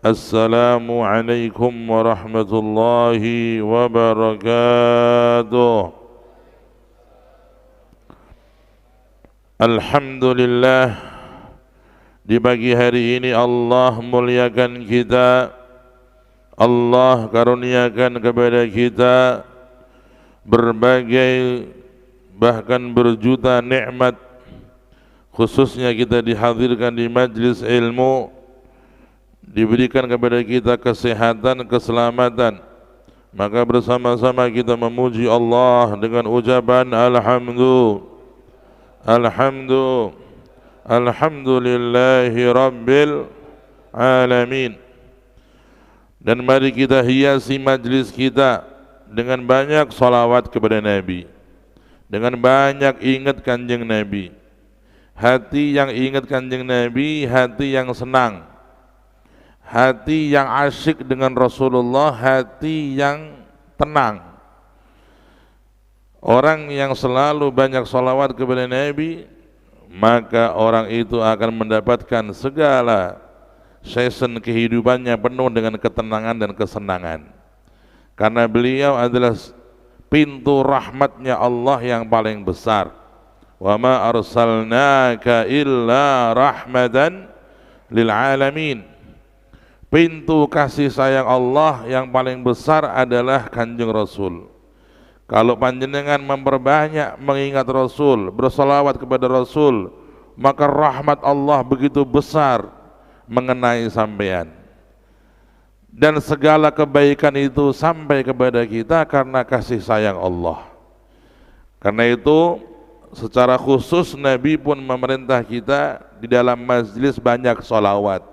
Assalamualaikum warahmatullahi wabarakatuh. Alhamdulillah, di pagi hari ini Allah muliakan kita. Allah karuniakan kepada kita berbagai bahkan berjuta nikmat, khususnya kita dihadirkan di majlis ilmu, diberikan kepada kita kesehatan, keselamatan. Maka bersama-sama kita memuji Allah dengan ucapan alhamdulillahi rabbil alamin. Dan mari kita hiasi majlis kita dengan banyak salawat kepada Nabi, dengan banyak ingat kanjeng Nabi. Hati yang ingat kanjeng Nabi, hati yang senang, hati yang asyik dengan Rasulullah, hati yang tenang. Orang yang selalu banyak salawat kepada Nabi, maka orang itu akan mendapatkan segala season kehidupannya penuh dengan ketenangan dan kesenangan. Karena beliau adalah pintu rahmatnya Allah yang paling besar. Wa ma arsalnaka illa rahmatan lil alamin. Pintu kasih sayang Allah yang paling besar adalah Kanjeng Rasul. Kalau panjenengan memperbanyak mengingat Rasul, bersalawat kepada Rasul, maka rahmat Allah begitu besar mengenai sampean. Dan segala kebaikan itu sampai kepada kita karena kasih sayang Allah. Karena itu secara khusus Nabi pun memerintah kita di dalam majlis banyak salawat.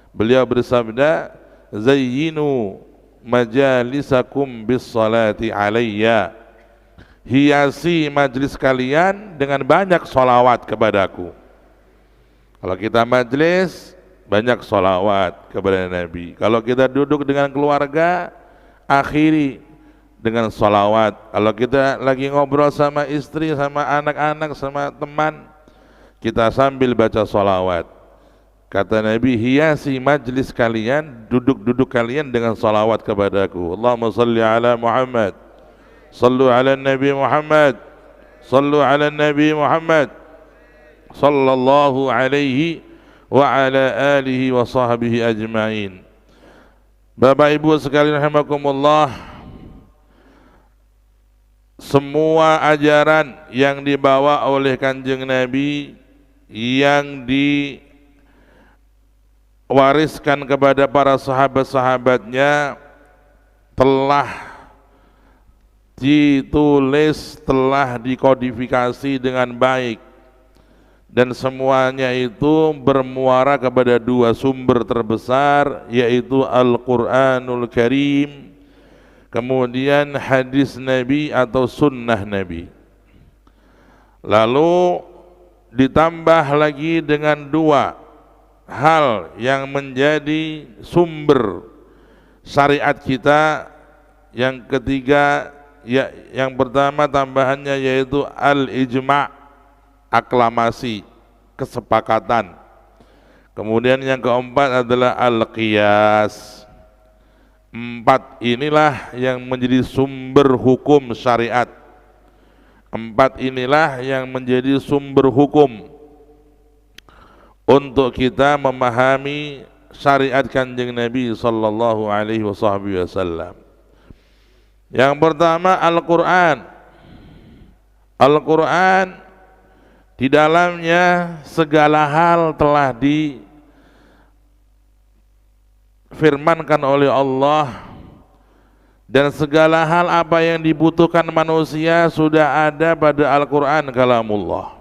Beliau bersabda, zayyinu majalisakum bis salati alayya. Hiasi majlis kalian dengan banyak salawat kepadaku. Kalau kita majlis, banyak salawat kepada Nabi. Kalau kita duduk dengan keluarga, akhiri dengan salawat. Kalau kita lagi ngobrol sama istri, sama anak-anak, sama teman, kita sambil baca salawat. Kata Nabi, hiasi majlis kalian, duduk-duduk kalian dengan salawat kepadaku. Allahumma salli ala Muhammad, sallu ala Nabi Muhammad, sallu ala Nabi Muhammad, sallallahu alaihi wa ala alihi wa sahbihi ajma'in. Bapak Ibu sekalian rahimakumullah, semua ajaran yang dibawa oleh Kanjeng Nabi, yang diwariskan kepada para sahabat-sahabatnya, telah ditulis, telah dikodifikasi dengan baik, dan semuanya itu bermuara kepada dua sumber terbesar, yaitu Al-Quranul Karim, kemudian hadis Nabi atau sunnah Nabi. Lalu ditambah lagi dengan dua hal yang menjadi sumber syariat kita. Yang ketiga, yang pertama tambahannya yaitu al-ijma', aklamasi, kesepakatan. Kemudian yang keempat adalah al-qiyas. Empat inilah yang menjadi sumber hukum syariat. Empat inilah yang menjadi sumber hukum untuk kita memahami syariat Kanjeng Nabi sallallahu alaihi wasallam. Yang pertama Al-Quran. Al-Quran, di dalamnya segala hal telah difirmankan oleh Allah, dan segala hal apa yang dibutuhkan manusia sudah ada pada Al-Quran kalamullah.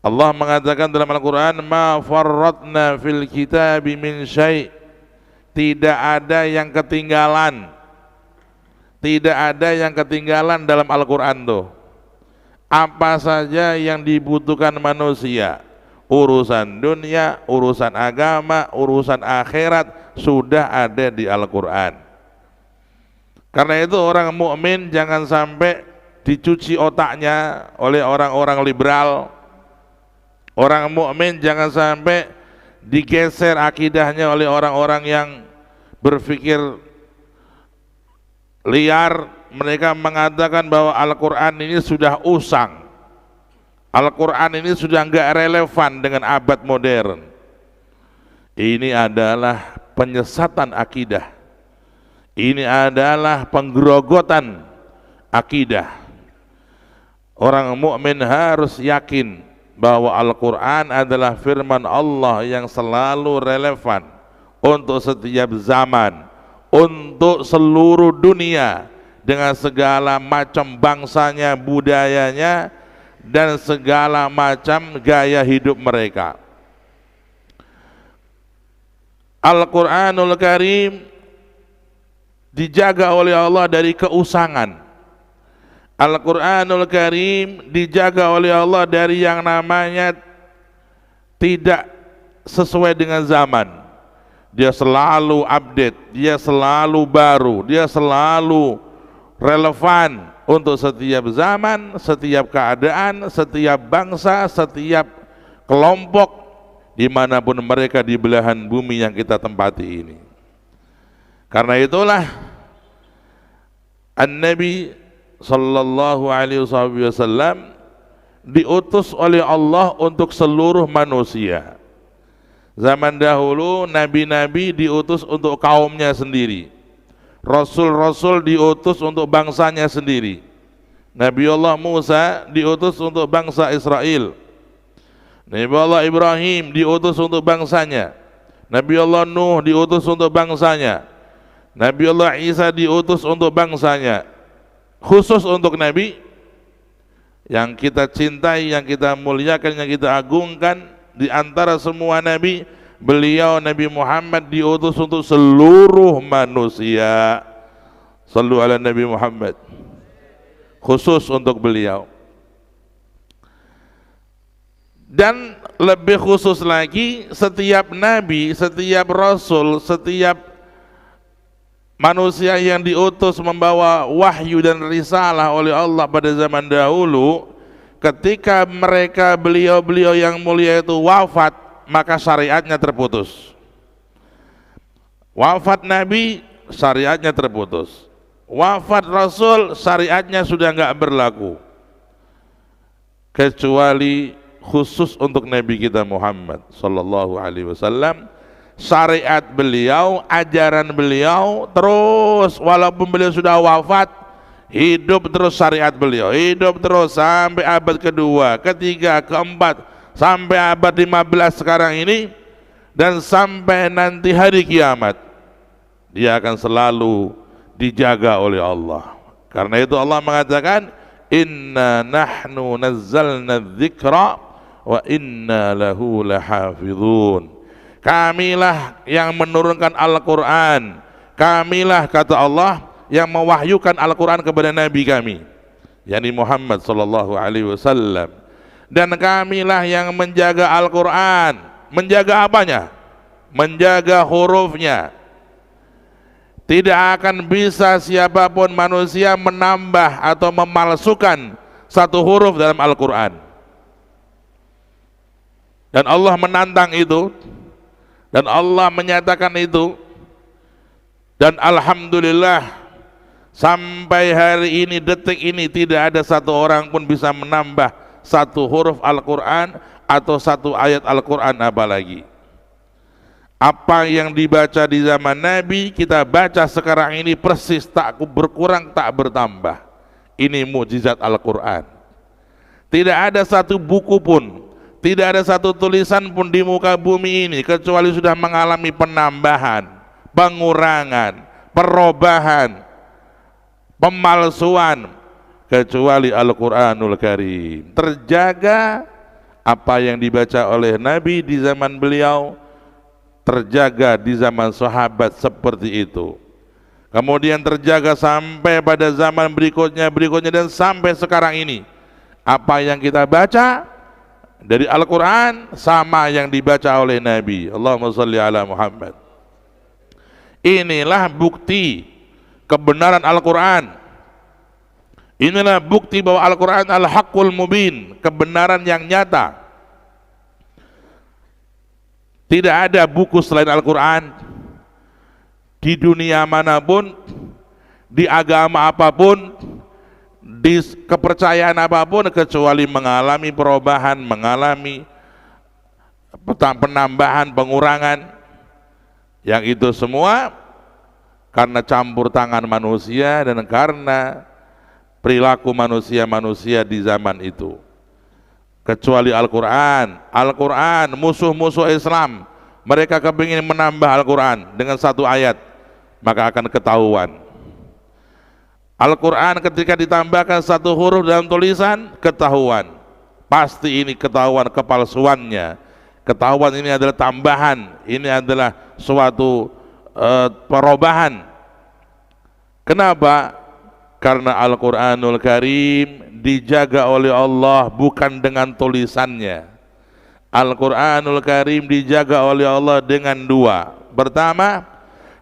Allah mengatakan dalam Al-Quran, ma farratna fil kitabi min syai'. Tidak ada yang ketinggalan. Tidak ada yang ketinggalan dalam Al-Quran tuh. Apa saja yang dibutuhkan manusia, urusan dunia, urusan agama, urusan akhirat, sudah ada di Al-Quran. Karena itu orang mukmin jangan sampai dicuci otaknya oleh orang-orang liberal. Orang mukmin jangan sampai digeser akidahnya oleh orang-orang yang berpikir liar. Mereka mengatakan bahwa Al-Quran ini sudah usang, Al-Quran ini sudah enggak relevan dengan abad modern. Ini adalah penyesatan akidah, ini adalah penggerogotan akidah. Orang mukmin harus yakin bahwa Al-Quran adalah firman Allah yang selalu relevan untuk setiap zaman, untuk seluruh dunia, dengan segala macam bangsanya, budayanya, dan segala macam gaya hidup mereka. Al-Quranul Karim dijaga oleh Allah dari keusangan. Al-Quranul Karim dijaga oleh Allah dari yang namanya tidak sesuai dengan zaman. Dia selalu update, dia selalu baru, dia selalu relevan untuk setiap zaman, setiap keadaan, setiap bangsa, setiap kelompok, dimanapun mereka di belahan bumi yang kita tempati ini. Karena itulah An-Nabi Sallallahu Alaihi Wasallam diutus oleh Allah untuk seluruh manusia. Zaman dahulu nabi-nabi diutus untuk kaumnya sendiri, Rasul-Rasul diutus untuk bangsanya sendiri. Nabi Allah Musa diutus untuk bangsa Israel, Nabi Allah Ibrahim diutus untuk bangsanya, Nabi Allah Nuh diutus untuk bangsanya, Nabi Allah Isa diutus untuk bangsanya. Khusus untuk Nabi yang kita cintai, yang kita muliakan, yang kita agungkan, di antara semua Nabi, beliau Nabi Muhammad diutus untuk seluruh manusia. Sallu ala Nabi Muhammad. Khusus untuk beliau. Dan lebih khusus lagi, setiap nabi, setiap rasul, setiap manusia yang diutus membawa wahyu dan risalah oleh Allah pada zaman dahulu, ketika mereka beliau-beliau yang mulia itu wafat, maka syariatnya terputus. Wafat Nabi, syariatnya terputus. Wafat Rasul, syariatnya sudah enggak berlaku. Kecuali khusus untuk Nabi kita Muhammad Sallallahu Alaihi Wasallam, syariat beliau, ajaran beliau terus, walaupun beliau sudah wafat, hidup terus syariat beliau, hidup terus sampai abad kedua, ketiga, keempat, sampai abad 15 sekarang ini, dan sampai nanti hari kiamat dia akan selalu dijaga oleh Allah. Karena itu Allah mengatakan, inna nahnu nazzalna dzikra wa inna lahu lahafizun. Kamilah yang menurunkan Al-Quran, kamilah, kata Allah, yang mewahyukan Al-Quran kepada Nabi kami, yakni Muhammad Sallallahu Alaihi Wasallam. Dan kamilah yang menjaga Al-Quran. Menjaga apanya? Menjaga hurufnya. Tidak akan bisa siapapun manusia menambah atau memalsukan satu huruf dalam Al-Quran. Dan Allah menantang itu, dan Allah menyatakan itu. Dan alhamdulillah, sampai hari ini, detik ini, tidak ada satu orang pun bisa menambah satu huruf Al-Quran atau satu ayat Al-Quran apalagi. Apa yang dibaca di zaman Nabi, kita baca sekarang ini persis, tak berkurang tak bertambah. Ini mukjizat Al-Quran. Tidak ada satu buku pun, tidak ada satu tulisan pun di muka bumi ini kecuali sudah mengalami penambahan, pengurangan, perubahan, pemalsuan, kecuali Al-Quranul Karim. Terjaga apa yang dibaca oleh Nabi di zaman beliau, terjaga di zaman sahabat seperti itu. Kemudian terjaga sampai pada zaman berikutnya, dan sampai sekarang ini. Apa yang kita baca dari Al-Quran sama yang dibaca oleh Nabi. Allahumma shalli ala Muhammad. Inilah bukti kebenaran Al-Quran. Inilah bukti bahwa Al-Quran al-haqqul mubin, kebenaran yang nyata. Tidak ada buku selain Al-Quran di dunia manapun, di agama apapun, di kepercayaan apapun, kecuali mengalami perubahan, mengalami penambahan, pengurangan. Yang itu semua karena campur tangan manusia dan karena perilaku manusia-manusia di zaman itu. Kecuali Al-Quran. Al-Quran, musuh-musuh Islam, mereka kepingin menambah Al-Quran dengan satu ayat, maka akan ketahuan. Al-Quran ketika ditambahkan satu huruf dalam tulisan, ketahuan. Pasti ini ketahuan kepalsuannya. Ketahuan ini adalah tambahan, ini adalah suatu perubahan. Kenapa? Karena Al-Quranul Karim dijaga oleh Allah bukan dengan tulisannya. Al-Quranul Karim dijaga oleh Allah dengan dua. Pertama,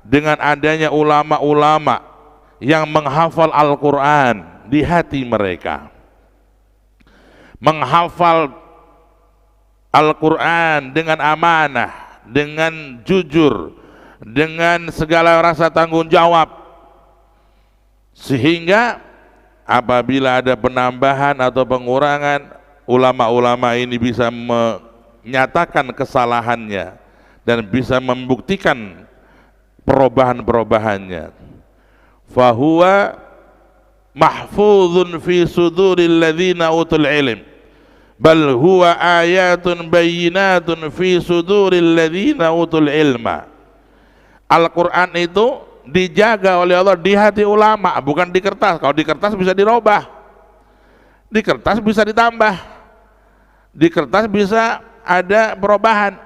dengan adanya ulama-ulama yang menghafal Al-Quran di hati mereka, menghafal Al-Quran dengan amanah, dengan jujur, dengan segala rasa tanggung jawab, sehingga apabila ada penambahan atau pengurangan, ulama-ulama ini bisa menyatakan kesalahannya dan bisa membuktikan perubahan-perubahannya. Fahuwa mahfuzun fi suduril ladzina utul ilm, bal huwa ayatun bayyinatun fi suduril ladzina utul ilma. Al-Quran itu dijaga oleh Allah di hati ulama, bukan di kertas. Kalau di kertas bisa dirubah, di kertas bisa ditambah, di kertas bisa ada perubahan,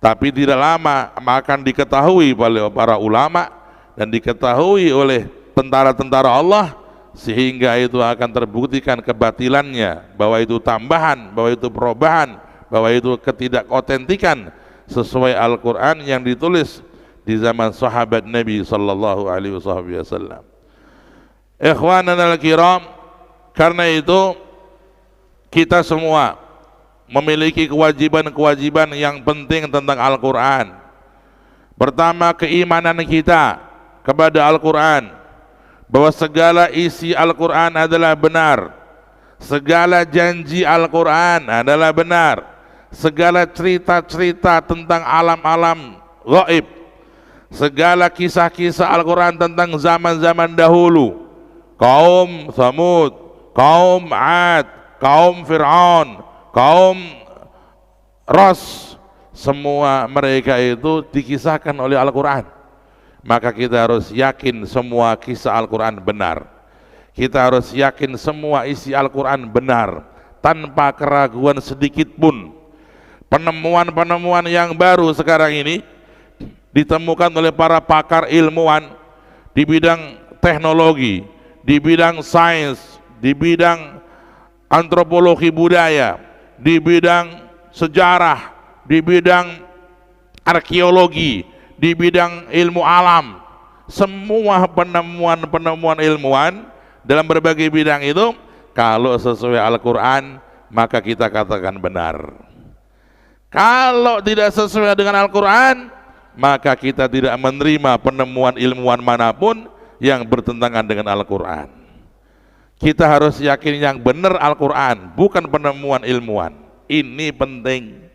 tapi tidak lama akan diketahui oleh para ulama dan diketahui oleh tentara-tentara Allah, sehingga itu akan terbuktikan kebatilannya, bahwa itu tambahan, bahwa itu perubahan, bahwa itu ketidakotentikan sesuai Al-Quran yang ditulis di zaman sahabat Nabi sallallahu alaihi wasallam. Ikhwanana al-kiram, karena itu kita semua memiliki kewajiban-kewajiban yang penting tentang Al-Quran. Pertama, keimanan kita kepada Al-Quran, bahwa segala isi Al-Quran adalah benar, segala janji Al-Quran adalah benar, segala cerita-cerita tentang alam-alam gaib, segala kisah-kisah Al-Quran tentang zaman-zaman dahulu, kaum Thamud, kaum Ad, kaum Fir'aun, kaum Ras, semua mereka itu dikisahkan oleh Al-Quran. Maka kita harus yakin semua kisah Al-Quran benar, kita harus yakin semua isi Al-Quran benar, tanpa keraguan sedikit pun. Penemuan-penemuan yang baru sekarang ini ditemukan oleh para pakar ilmuwan di bidang teknologi, di bidang sains, di bidang antropologi budaya, di bidang sejarah, di bidang arkeologi, di bidang ilmu alam. Semua penemuan-penemuan ilmuwan dalam berbagai bidang itu, kalau sesuai Al-Quran maka kita katakan benar. Kalau tidak sesuai dengan Al-Quran, maka kita tidak menerima penemuan ilmuwan manapun yang bertentangan dengan Al-Quran. Kita harus yakin yang benar Al-Quran, bukan penemuan ilmuwan. Ini penting,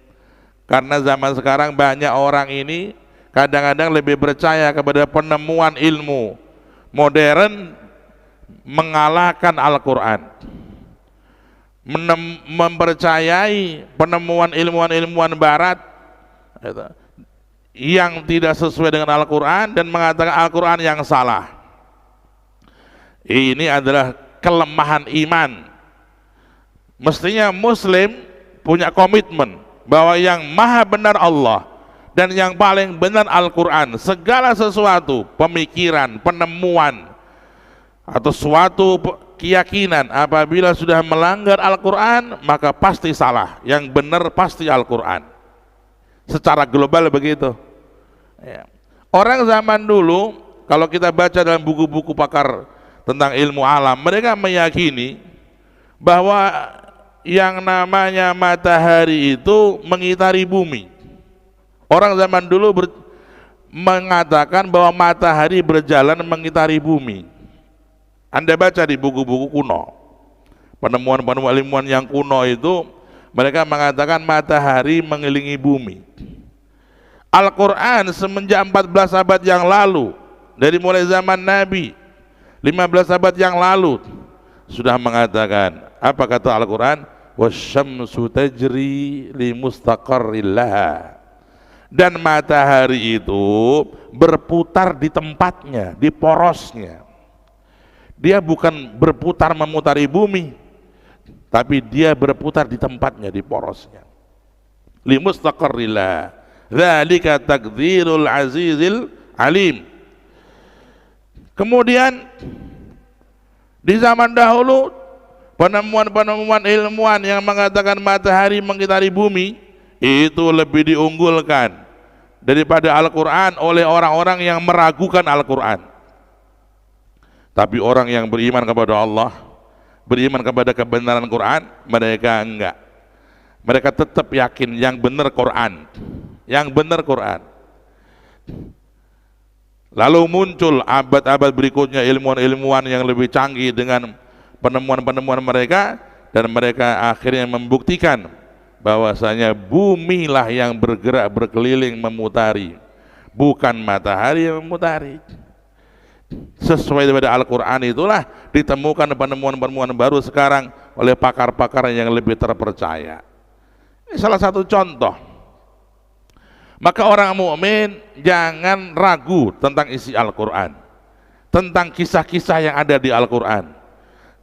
karena zaman sekarang banyak orang ini kadang-kadang lebih percaya kepada penemuan ilmu modern mengalahkan Al-Quran, mempercayai penemuan ilmuwan-ilmuwan barat yang tidak sesuai dengan Al-Quran dan mengatakan Al-Quran yang salah. Ini adalah kelemahan iman. Mestinya Muslim punya komitmen bahwa yang maha benar Allah dan yang paling benar Al-Quran. Segala sesuatu, pemikiran, penemuan, atau suatu keyakinan apabila sudah melanggar Al-Quran, maka pasti salah. Yang benar pasti Al-Quran. Secara global begitu. Orang zaman dulu, kalau kita baca dalam buku-buku pakar tentang ilmu alam, mereka meyakini bahwa yang namanya matahari itu mengitari bumi. Orang zaman dulu mengatakan bahwa matahari berjalan mengitari bumi. Anda baca di buku-buku kuno, penemuan-penemuan ilmuwan yang kuno itu, mereka mengatakan matahari mengelilingi bumi. Al-Quran semenjak 14 abad yang lalu, dari mulai zaman Nabi 15 abad yang lalu sudah mengatakan, apa kata Al-Quran? Wasyamsu tajri li mustaqarril laha. Dan matahari itu berputar di tempatnya, di porosnya. Dia bukan berputar memutari bumi, tapi dia berputar di tempatnya, di porosnya. Li mustaqarril laha. Dzalika taqdirul azizil alim. Kemudian di zaman dahulu penemuan-penemuan ilmuwan yang mengatakan matahari mengitari bumi itu lebih diunggulkan daripada Al-Quran oleh orang-orang yang meragukan Al-Quran. Tapi orang yang beriman kepada Allah, beriman kepada kebenaran Quran, mereka enggak. Mereka tetap yakin yang benar Quran, yang benar Quran. Lalu muncul abad-abad berikutnya ilmuwan-ilmuwan yang lebih canggih dengan penemuan-penemuan mereka, dan mereka akhirnya membuktikan bahwasanya bumi lah yang bergerak berkeliling memutari, bukan matahari yang memutari. Sesuai daripada Al-Quran itulah ditemukan penemuan-penemuan baru sekarang oleh pakar-pakar yang lebih terpercaya. Ini salah satu contoh. Maka orang mukmin jangan ragu tentang isi Al-Quran, tentang kisah-kisah yang ada di Al-Quran,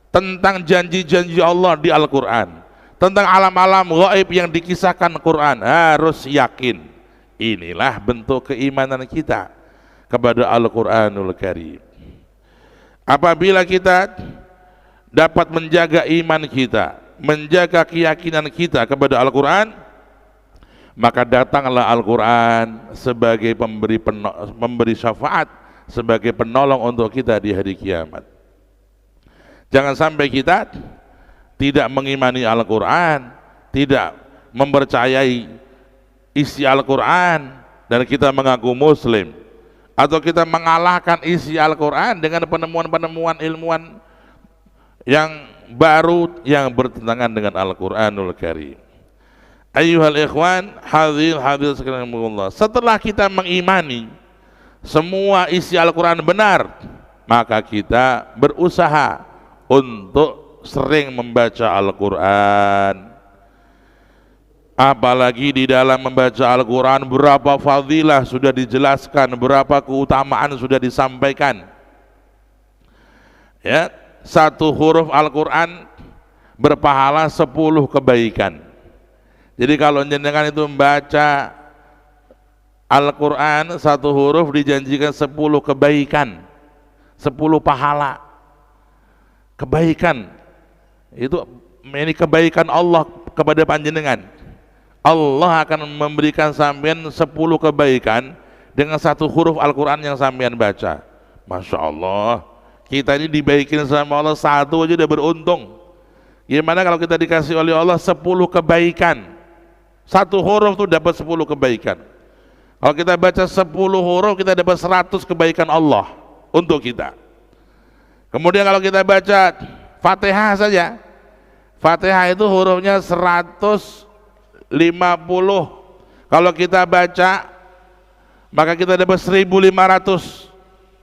tentang janji-janji Allah di Al-Quran, tentang alam-alam gaib yang dikisahkan Quran. Harus yakin. Inilah bentuk keimanan kita kepada Al-Quranul Karim. Apabila kita dapat menjaga iman kita, menjaga keyakinan kita kepada Al-Quran, maka datanglah Al-Quran sebagai memberi syafaat, sebagai penolong untuk kita di hari kiamat. Jangan sampai kita tidak mengimani Al-Quran, tidak mempercayai isi Al-Quran, dan kita mengaku Muslim, atau kita mengalahkan isi Al-Quran dengan penemuan-penemuan ilmuwan yang baru yang bertentangan dengan Al-Quranul Karim. Ayyuhal ikhwan, hadir sekalian, setelah kita mengimani semua isi Al-Quran benar, maka kita berusaha untuk sering membaca Al-Quran. Apalagi di dalam membaca Al-Quran berapa fadilah sudah dijelaskan, berapa keutamaan sudah disampaikan. Ya, satu huruf Al-Quran berpahala 10 kebaikan. Jadi kalau jenengan itu membaca Al-Quran satu huruf dijanjikan 10 kebaikan, 10 pahala. Kebaikan itu, ini kebaikan Allah kepada panjenengan. Allah akan memberikan sampean 10 kebaikan dengan satu huruf Al-Quran yang sampean baca. Masya Allah, kita ini dibaikin sama Allah satu aja udah beruntung. Gimana kalau kita dikasih oleh Allah 10 kebaikan? Satu huruf tuh dapat 10 kebaikan. Kalau kita baca 10 huruf, kita dapat 100 kebaikan Allah untuk kita. Kemudian kalau kita baca Fatihah saja, Fatihah itu hurufnya 150. Kalau kita baca, maka kita dapat 1.500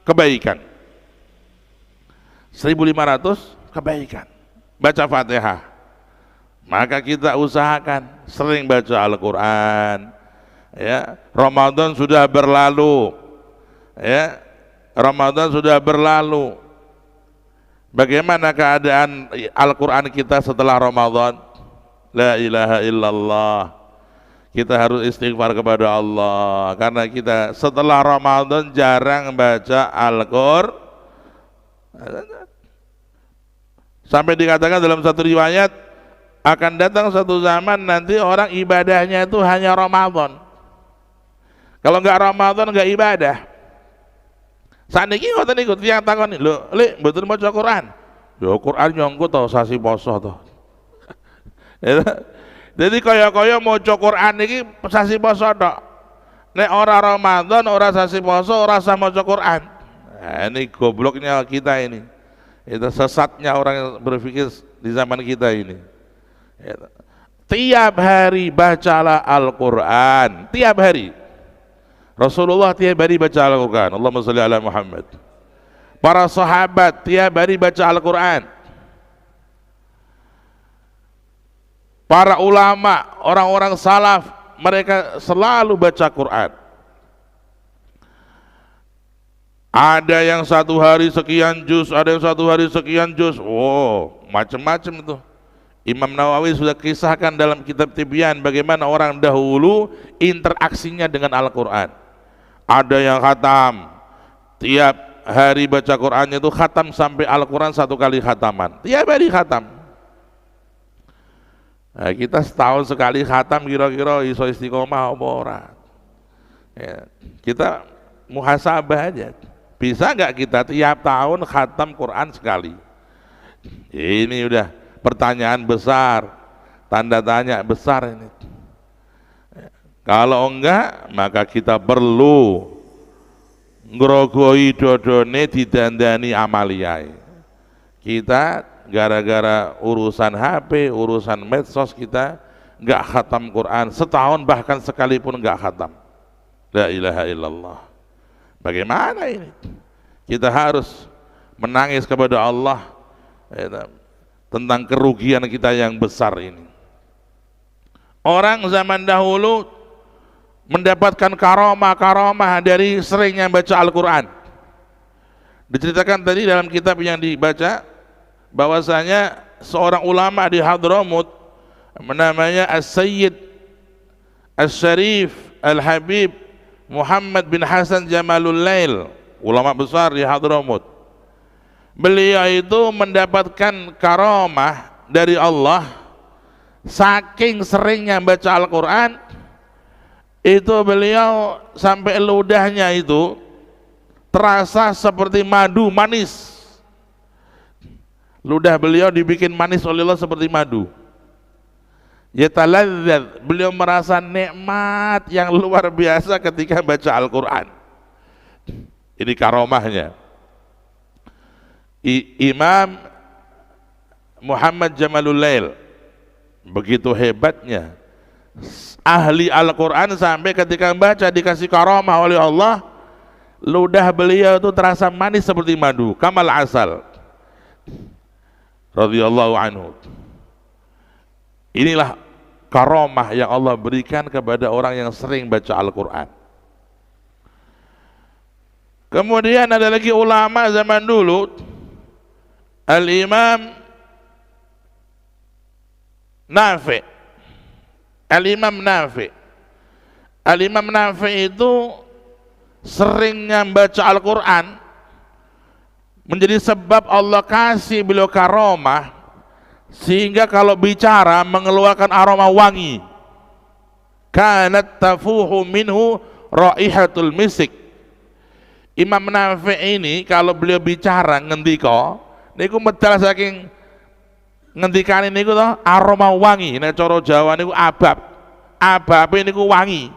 kebaikan. 1.500 kebaikan baca Fatihah. Maka kita usahakan sering baca Al-Quran. Ya, Ramadan sudah berlalu. Ya, Ramadan sudah berlalu. Bagaimana keadaan Al-Quran kita setelah Ramadan? La ilaha illallah. Kita harus istighfar kepada Allah, karena kita setelah Ramadan jarang baca Al-Quran. Sampai dikatakan dalam satu riwayat, akan datang satu zaman nanti orang ibadahnya itu hanya Ramadan. Kalau enggak Ramadan enggak ibadah. Saniki ngoten niku tiyang takoni, "Lho, Lik, mboten maca Quran?" Ya Quran nyongko to sasi poso to. Jadi kaya-kaya maca Quran iki sasi poso tok. nek ora Ramadan, ora sasi poso, ora sah maca Quran. Nah, ini gobloknya kita ini. Itu sesatnya orang yang berpikir di zaman kita ini. Tiap hari bacalah Al-Quran, tiap hari. Rasulullah tiap hari baca Al-Quran. Allahumma sholli ala Muhammad. Para sahabat tiap hari baca Al-Quran. Para ulama, orang-orang salaf, mereka selalu baca Quran. Ada yang satu hari sekian juz, ada yang satu hari sekian juz. Wow, macam-macam itu. Imam Nawawi sudah kisahkan dalam kitab Tibyan bagaimana orang dahulu interaksinya dengan Al-Quran. Ada yang khatam, tiap hari baca Qurannya itu khatam sampai Al-Quran satu kali khataman. Tiap hari khatam. Nah, kita setahun sekali khatam kira-kira iso istiqomah apa ora. Ya, kita muhasabah aja. Bisa nggak kita tiap tahun khatam Quran sekali? Ini udah pertanyaan besar, tanda tanya besar ini. Kalau enggak, maka kita perlu ngrogoi dodone didandani amaliyai. Kita gara-gara urusan HP, urusan medsos kita enggak khatam Quran setahun, bahkan sekalipun enggak khatam. La ilaha illallah. Bagaimana ini? Kita harus menangis kepada Allah tentang kerugian kita yang besar ini. Orang zaman dahulu mendapatkan karomah dari seringnya baca Al-Quran. Diceritakan tadi dalam kitab yang dibaca bahwasanya seorang ulama di Hadramut namanya As-Sayyid As-Syarif Al-Habib Muhammad bin Hasan Jamalul Lail, ulama besar di Hadramut. Beliau itu mendapatkan karomah dari Allah saking seringnya baca Al-Quran, itu beliau sampai ludahnya itu terasa seperti madu manis. Ludah beliau dibikin manis oleh Allah seperti madu. Yataladzaz, beliau merasa nikmat yang luar biasa ketika baca Al-Quran. Ini karomahnya. Imam Muhammad Jamalul Lail begitu hebatnya ahli Al-Quran sampai ketika baca dikasih karomah oleh Allah, ludah beliau itu terasa manis seperti madu, kamal asal. Radhiyallahu anhu. Inilah karomah yang Allah berikan kepada orang yang sering baca Al-Quran. Kemudian ada lagi ulama zaman dulu, Al-Imam Nafi'. Al-Imam Nafi'. Al-Imam Nafi' itu seringnya baca Al-Quran, menjadi sebab Allah kasih beliau karomah sehingga kalau bicara mengeluarkan aroma wangi. Kanat tafuhu minhu raihatul misik. Imam Nafi' ini kalau beliau bicara ngendika niku medal saking ngendikane niku to aroma wangi. Nek cara Jawa niku abab. Ababe niku wangi.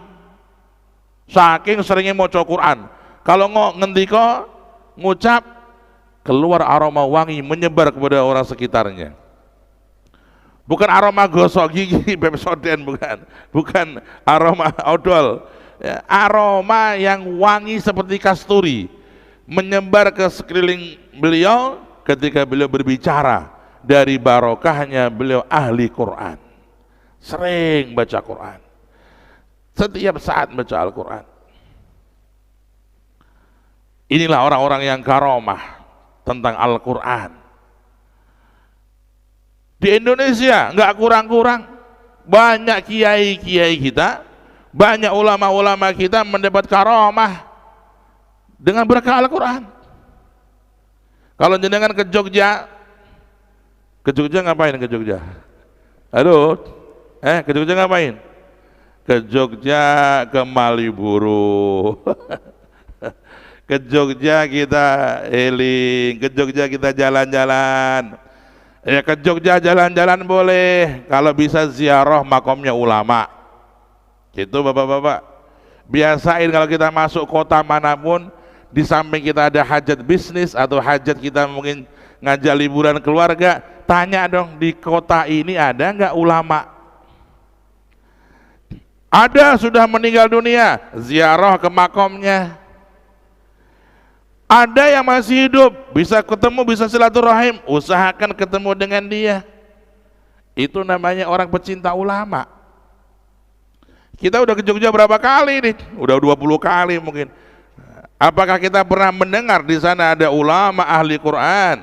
Saking seringnya maca Quran. Kalau ngendika ngucap keluar aroma wangi menyebar kepada orang sekitarnya. Bukan aroma gosok gigi Pepsodent, bukan aroma odol, ya, aroma yang wangi seperti kasturi menyebar ke sekeliling beliau ketika beliau berbicara. Dari barokahnya beliau ahli Quran, sering baca Quran, setiap saat baca Al-Quran. Inilah orang-orang yang karomah tentang Al-Quran. Di Indonesia nggak kurang-kurang banyak kiai-kiai kita, banyak ulama-ulama kita mendapat karomah dengan berkah Al-Quran. Kalau jenengan ke Jogja ngapain ke Jogja? Halo, ke Jogja ngapain? Ke Jogja ke Maliburu. Ke Jogja kita healing, ke Jogja kita jalan-jalan. Ya ke Jogja jalan-jalan boleh, kalau bisa ziarah makomnya ulama. Gitu bapak-bapak. Biasain kalau kita masuk kota manapun, di samping kita ada hajat bisnis atau hajat kita mungkin ngajak liburan keluarga, tanya dong, di kota ini ada nggak ulama? Ada, sudah meninggal dunia, ziarah ke makomnya. Ada yang masih hidup, bisa ketemu, bisa silaturahim, usahakan ketemu dengan dia. Itu namanya orang pecinta ulama. Kita udah ke Jogja berapa kali nih? Udah 20 kali mungkin. Apakah kita pernah mendengar di sana ada ulama ahli Quran?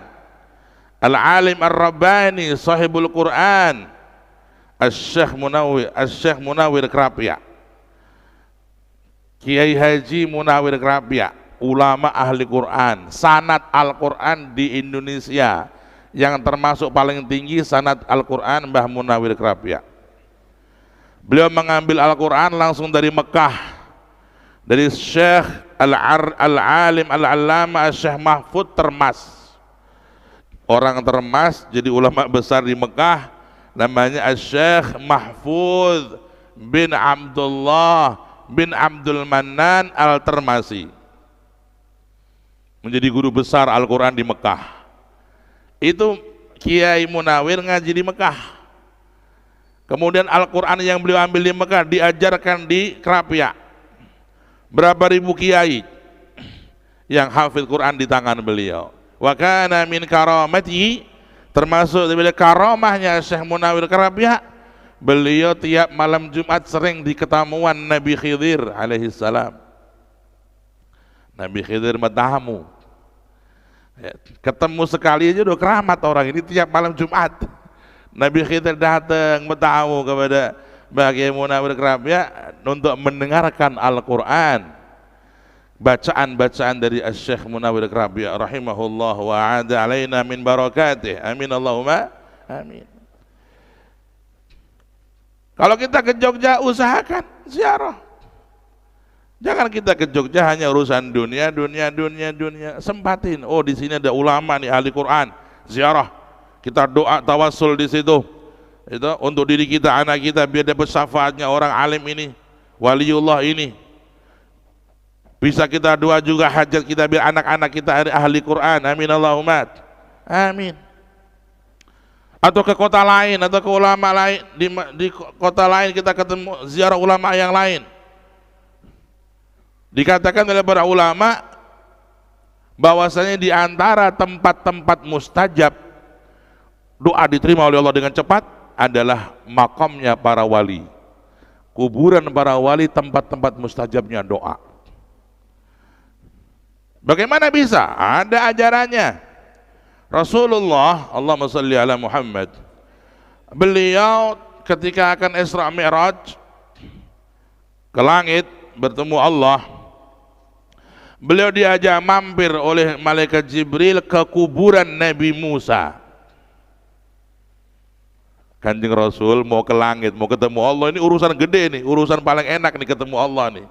Al-alim ar-rabbani, sahibul Quran, Asy-Syaikh Munawwir Krapia. Kiai Haji Munawwir Krapia, ulama ahli Quran, sanad Al-Quran di Indonesia yang termasuk paling tinggi sanad Al-Quran Mbah Munawwir Krapia. Beliau mengambil Al-Quran langsung dari Mekah, dari Syekh Al-Alim Al-Allama Syekh Mahfud Termas. Orang Termas jadi ulama besar di Mekah, namanya Syekh Mahfud bin Abdullah bin Abdul Mannan Al-Termasi, menjadi guru besar Al-Quran di Mekah. Itu Kiai Munawwir ngaji di Mekah. Kemudian Al-Quran yang beliau ambil di Mekah diajarkan di Krapia. Berapa ribu kiai yang hafid Quran di tangan beliau. Wa kana min karamatihi, termasuk dari karamahnya Syekh Munawwir Krapia, beliau tiap malam Jumat sering di ketemuan Nabi Khidir alaihi salam. Nabi Khidir bertamu. Ketemu sekali aja udah keramat orang ini tiap malam Jumat. Nabi Khidir datang bertamu kepada Kiai Munawwir Krapia untuk mendengarkan Al-Quran, bacaan-bacaan dari Syekh Munawwir Krapia rahimahullah wa a'ada alaina min barakatih, amin Allahumma amin. Kalau kita ke Jogja, usahakan ziarah. Jangan kita ke Jogja hanya urusan dunia, sempatin. Oh, di sini ada ulama nih ahli Quran, ziarah. Kita doa tawassul di situ. Itu untuk diri kita, anak kita, biar dapat syafaatnya orang alim ini, waliullah ini. Bisa kita doa juga hajat kita biar anak-anak kita ahli Quran. Amin Allahumma amin. Atau ke kota lain atau ke ulama lain, di kota lain kita ketemu ziarah ulama yang lain. Dikatakan oleh para ulama bahwasanya di antara tempat-tempat mustajab doa diterima oleh Allah dengan cepat adalah makamnya para wali. Kuburan para wali tempat-tempat mustajabnya doa. Bagaimana bisa? Ada ajarannya. Rasulullah, Allahumma shalli ala Muhammad, beliau ketika akan Isra Mi'raj ke langit bertemu Allah, beliau diajak mampir oleh malaikat Jibril ke kuburan Nabi Musa. Kanjeng Rasul mau ke langit, mau ketemu Allah, ini urusan gede nih, urusan paling enak nih ketemu Allah nih.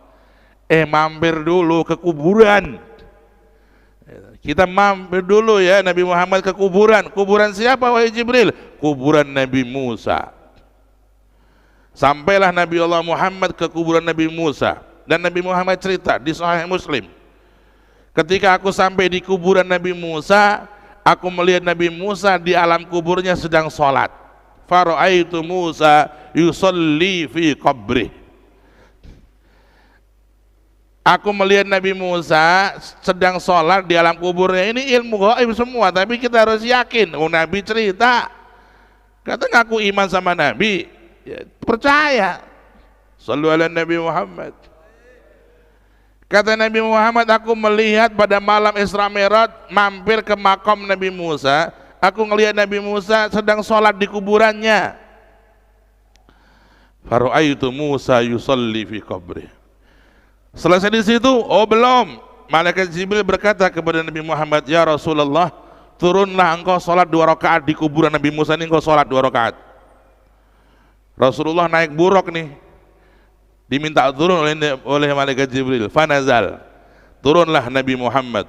Mampir dulu ke kuburan. Kita mampir dulu ya Nabi Muhammad ke kuburan. Kuburan siapa wahai Jibril? Kuburan Nabi Musa. Sampailah Nabi Allah Muhammad ke kuburan Nabi Musa, dan Nabi Muhammad cerita di Sahih Muslim, ketika aku sampai di kuburan Nabi Musa, aku melihat Nabi Musa di alam kuburnya sedang sholat. Fara'aitu Musa yusalli fi qabrih. Aku melihat Nabi Musa sedang sholat di alam kuburnya. Ini ilmu gaib semua, tapi kita harus yakin. Oh, Nabi cerita, kata ngaku iman sama Nabi, ya, percaya. Shallu ala Nabi Muhammad. Kata Nabi Muhammad, aku melihat pada malam Isra Mi'raj mampir ke makam Nabi Musa. Aku ngelihat Nabi Musa sedang sholat di kuburannya. Fara'aitu Musa yusalli fi qabrih. Selesai di situ, oh belum. Malaikat Jibril berkata kepada Nabi Muhammad, ya Rasulullah, turunlah engkau sholat 2 rakaat di kuburan Nabi Musa ini, engkau sholat 2 rakaat. Rasulullah naik buruk nih, diminta turun oleh malaikat Jibril. Fanazal, turunlah Nabi Muhammad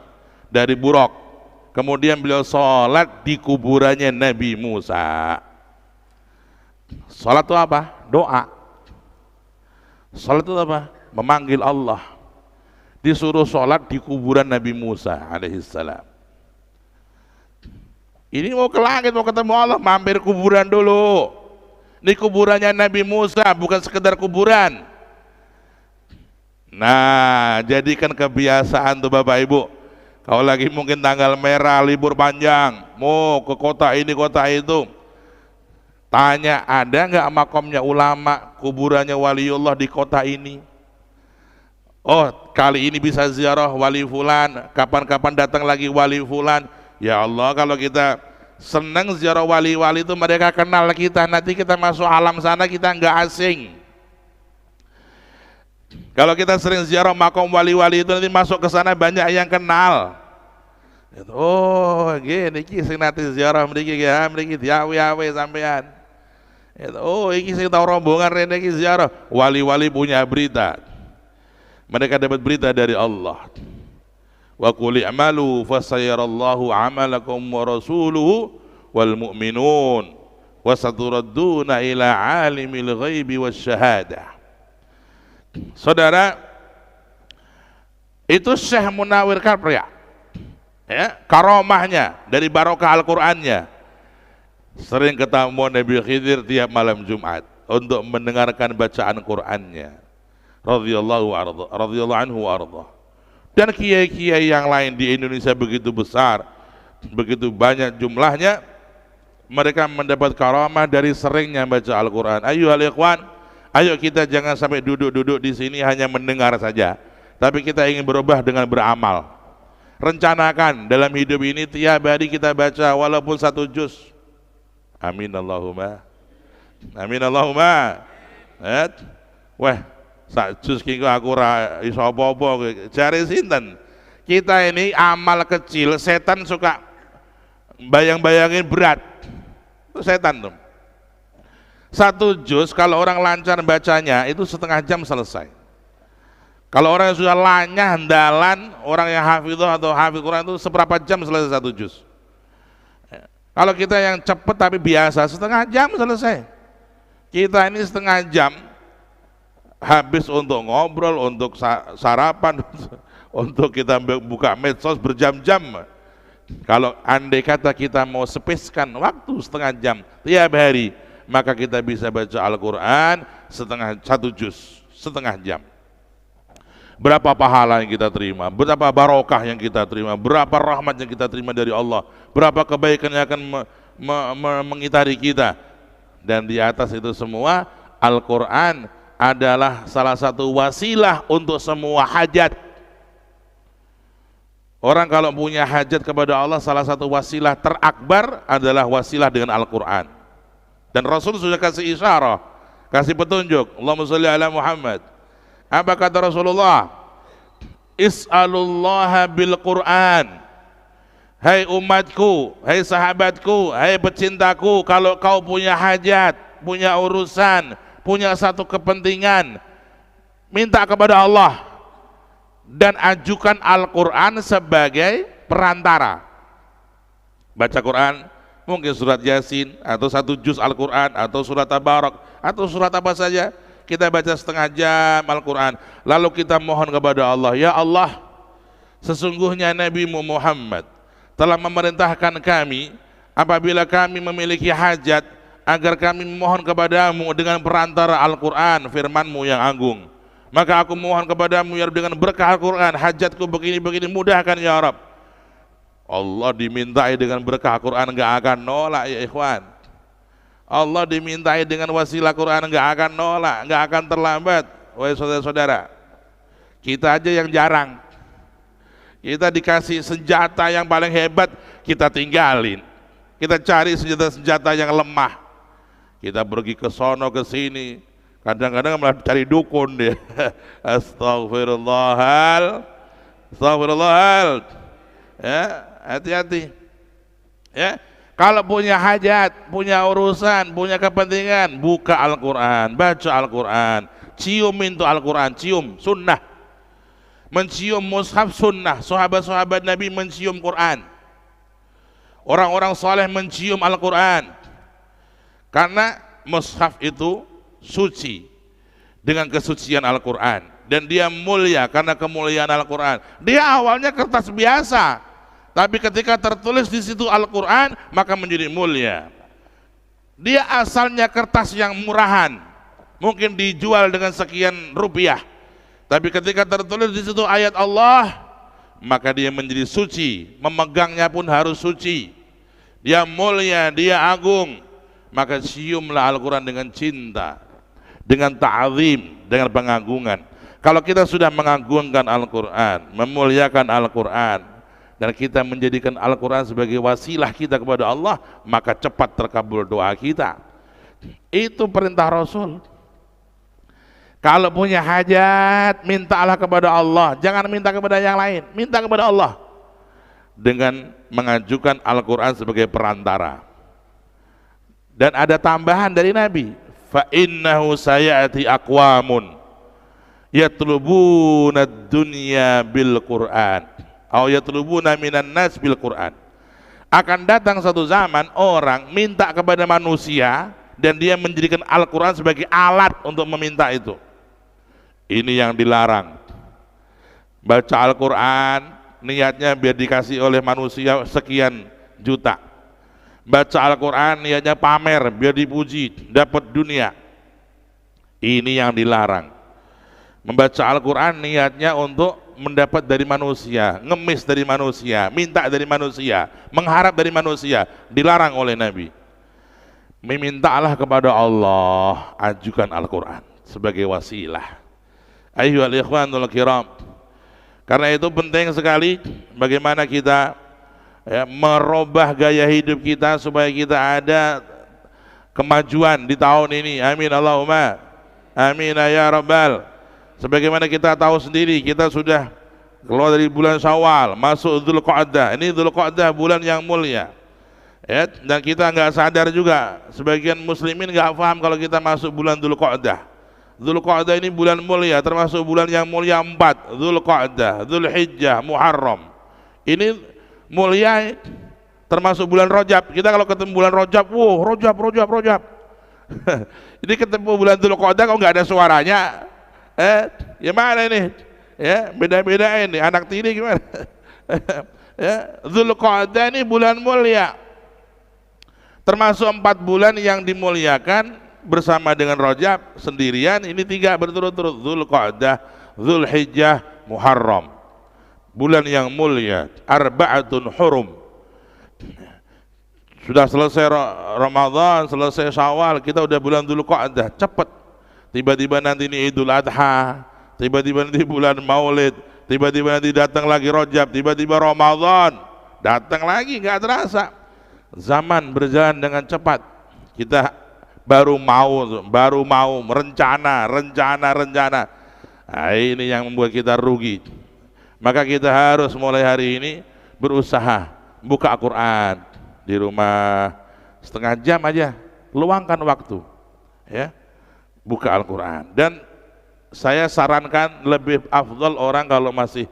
dari buruk. Kemudian beliau sholat di kuburannya Nabi Musa. Sholat itu apa? Doa. Sholat itu apa? memanggil Allah, disuruh sholat di kuburan Nabi Musa alaihissalam. Ini mau ke langit, mau ketemu Allah, mampir kuburan dulu. Ini kuburannya Nabi Musa, bukan sekedar kuburan. Nah, jadikan kebiasaan tuh Bapak Ibu. Kalau lagi mungkin tanggal merah, libur panjang, mau ke kota ini, kota itu, tanya, ada nggak makomnya ulama, kuburannya waliullah di kota ini? Oh, kali ini bisa ziarah wali fulan, kapan-kapan datang lagi wali fulan. Ya Allah, kalau kita senang ziarah wali-wali itu mereka kenal kita, nanti kita masuk alam sana kita nggak asing. Kalau kita sering ziarah makom wali-wali itu nanti masuk ke sana banyak yang kenal. Oh, gini sing nanti ziarah mriki ya, mriki diawe-awe sampean. Oh, iki sing tau rombongan rene iki ziarah, wali-wali punya berita. Mereka dapat berita dari Allah. Wa qul i'malu fasayarallahu 'amalakum wa rasuluhu wal mu'minun wa saturadduna ila 'alimil ghaibi wasyahadah. Saudara, itu Syekh Munawir Karpriya, ya, karomahnya dari barokah Al-Qur'annya, sering ketemu Nabi Khidir tiap malam Jumat untuk mendengarkan bacaan Qur'annya. Radhiyallahu anhu wa arda. Dan kiai-kiai yang lain di Indonesia begitu besar, begitu banyak jumlahnya, mereka mendapat karamah dari seringnya baca Al-Qur'an. Ayyuhal ikhwan, ayo kita jangan sampai duduk-duduk di sini hanya mendengar saja, tapi kita ingin berubah dengan beramal. Rencanakan dalam hidup ini tiap hari kita baca walaupun 1 juz. Amin Allahumma. Amin Allahumma. Wah, 1 juz ki aku ora iso apa-apa. Jare sinten? Kita ini amal kecil, setan suka bayang-bayangin berat. Itu setan tuh. 1 juz kalau orang lancar bacanya itu setengah jam selesai. Kalau orang yang sudah lanyah dalan, orang yang hafidhah atau hafidh Quran itu seberapa jam selesai 1 juz. Kalau kita yang cepat tapi biasa setengah jam selesai. Kita ini setengah jam habis untuk ngobrol, untuk sarapan, untuk kita buka medsos berjam-jam. Kalau andai kata kita mau speskan waktu setengah jam tiap hari, maka kita bisa baca Al-Quran 1 juz, setengah jam. Berapa pahala yang kita terima, berapa barokah yang kita terima, berapa rahmat yang kita terima dari Allah, berapa kebaikan yang akan mengitari kita. Dan di atas itu semua, Al-Quran adalah salah satu wasilah untuk semua hajat. Orang kalau punya hajat kepada Allah, salah satu wasilah terakbar adalah wasilah dengan Al-Quran. Dan Rasul sudah kasih isyarah, kasih petunjuk. Allahumma sholli ala Muhammad. Apa kata Rasulullah? Is'alullaha bil Quran. Hai umatku, hai sahabatku, hai pecintaku, kalau kau punya hajat, punya urusan, punya satu kepentingan, minta kepada Allah dan ajukan Al-Quran sebagai perantara. Baca Quran, mungkin surat Yasin atau 1 juz Al-Quran atau surat Tabarak atau surat apa saja, kita baca setengah jam Al-Quran, lalu kita mohon kepada Allah, ya Allah, sesungguhnya Nabi Muhammad telah memerintahkan kami apabila kami memiliki hajat agar kami memohon kepadamu dengan perantara Al-Quran, firman-Mu yang agung. Maka aku mohon kepadamu ya Rabb, dengan berkah Al-Quran, hajatku begini-begini, mudahkan ya Rabb. Allah dimintai dengan berkah Al-Quran enggak akan nolak ya ikhwan. Allah dimintai dengan wasilah Quran enggak akan nolak, enggak akan terlambat. Wahai saudara-saudara, kita aja yang jarang, kita dikasih senjata yang paling hebat, kita tinggalin. Kita cari senjata-senjata yang lemah, kita pergi ke sono ke sini, kadang-kadang malah cari dukun dia. Astagfirullahal. Ya, hati-hati. Ya, kalau punya hajat, punya urusan, punya kepentingan, buka Al-Quran, baca Al-Quran, cium itu Al-Quran, cium sunnah, mencium mushaf sunnah. Sahabat-sahabat Nabi mencium Quran, orang-orang saleh mencium Al-Quran, karena mushaf itu suci dengan kesucian Al-Quran. dan dia mulia karena kemuliaan Al-Quran. Dia awalnya kertas biasa, tapi ketika tertulis di situ Al-Quran maka menjadi mulia. Dia asalnya kertas yang murahan, mungkin dijual dengan sekian rupiah, tapi ketika tertulis di situ ayat Allah, maka dia menjadi suci, memegangnya pun harus suci. Dia mulia, dia agung, maka ciumlah Al-Quran dengan cinta, dengan ta'zim, dengan pengagungan. Kalau kita sudah mengagungkan Al-Quran, memuliakan Al-Quran, dan kita menjadikan Al-Quran sebagai wasilah kita kepada Allah, maka cepat terkabul doa kita. Itu perintah Rasul. Kalau punya hajat, mintalah kepada Allah, jangan minta kepada yang lain, minta kepada Allah dengan mengajukan Al-Quran sebagai perantara. Dan ada tambahan dari Nabi, fa innahu sayati aqwamun yatlubuna dunya bil Quran atau yatlubuna minan nas bil Quran. Akan datang satu zaman orang minta kepada manusia dan dia menjadikan Al-Quran sebagai alat untuk meminta itu. Ini yang dilarang. Baca Al-Quran niatnya biar dikasih oleh manusia sekian juta. Baca Al-Quran niatnya pamer biar dipuji, dapat dunia. Ini yang dilarang. Membaca Al-Quran niatnya untuk mendapat dari manusia, ngemis dari manusia, minta dari manusia, mengharap dari manusia, dilarang oleh Nabi. Memintalah kepada Allah, ajukan Al-Quran sebagai wasilah. Ayyuhal ikhwanul kiram, karena itu penting sekali bagaimana kita merubah gaya hidup kita supaya kita ada kemajuan di tahun ini. Amin Allahumma amin ya rabbal. Sebagaimana kita tahu sendiri, kita sudah keluar dari bulan Syawal, masuk Dzulqa'dah. Ini Dzulqa'dah bulan yang mulia. Ya, dan kita nggak sadar juga, sebagian muslimin nggak paham kalau kita masuk bulan Dzulqa'dah. Dzulqa'dah ini bulan mulia, termasuk bulan yang mulia 4, Dzulqa'dah, Dzulhijjah, Muharram. Ini mulia, termasuk bulan Rajab. Kita kalau ketemu bulan Rajab, wow, Rajab. Ini ketemu bulan Dzulqa'dah kok nggak ada suaranya. Ya mana ini? Ya, beda-beda ini. Anak tiri gimana? Ya, Dzulqa'dah ini bulan mulia. Termasuk 4 bulan yang dimuliakan bersama dengan Rajab sendirian. Ini 3 berturut-turut, Dzulqa'dah, Dzulhijjah, Muharram. Bulan yang mulia, arba'atun hurum. Sudah selesai Ramadan, selesai Syawal, kita udah bulan Dzulqa'dah, cepat. Tiba-tiba nanti ini Idul Adha, tiba-tiba nanti bulan Maulid, tiba-tiba nanti datang lagi Rajab, tiba-tiba Ramadan, datang lagi, nggak terasa. Zaman berjalan dengan cepat. Kita baru mau rencana. Nah, ini yang membuat kita rugi. Maka kita harus mulai hari ini berusaha buka Al-Quran di rumah setengah jam aja, luangkan waktu, ya. Buka Al-Quran. Dan saya sarankan lebih afdal orang kalau masih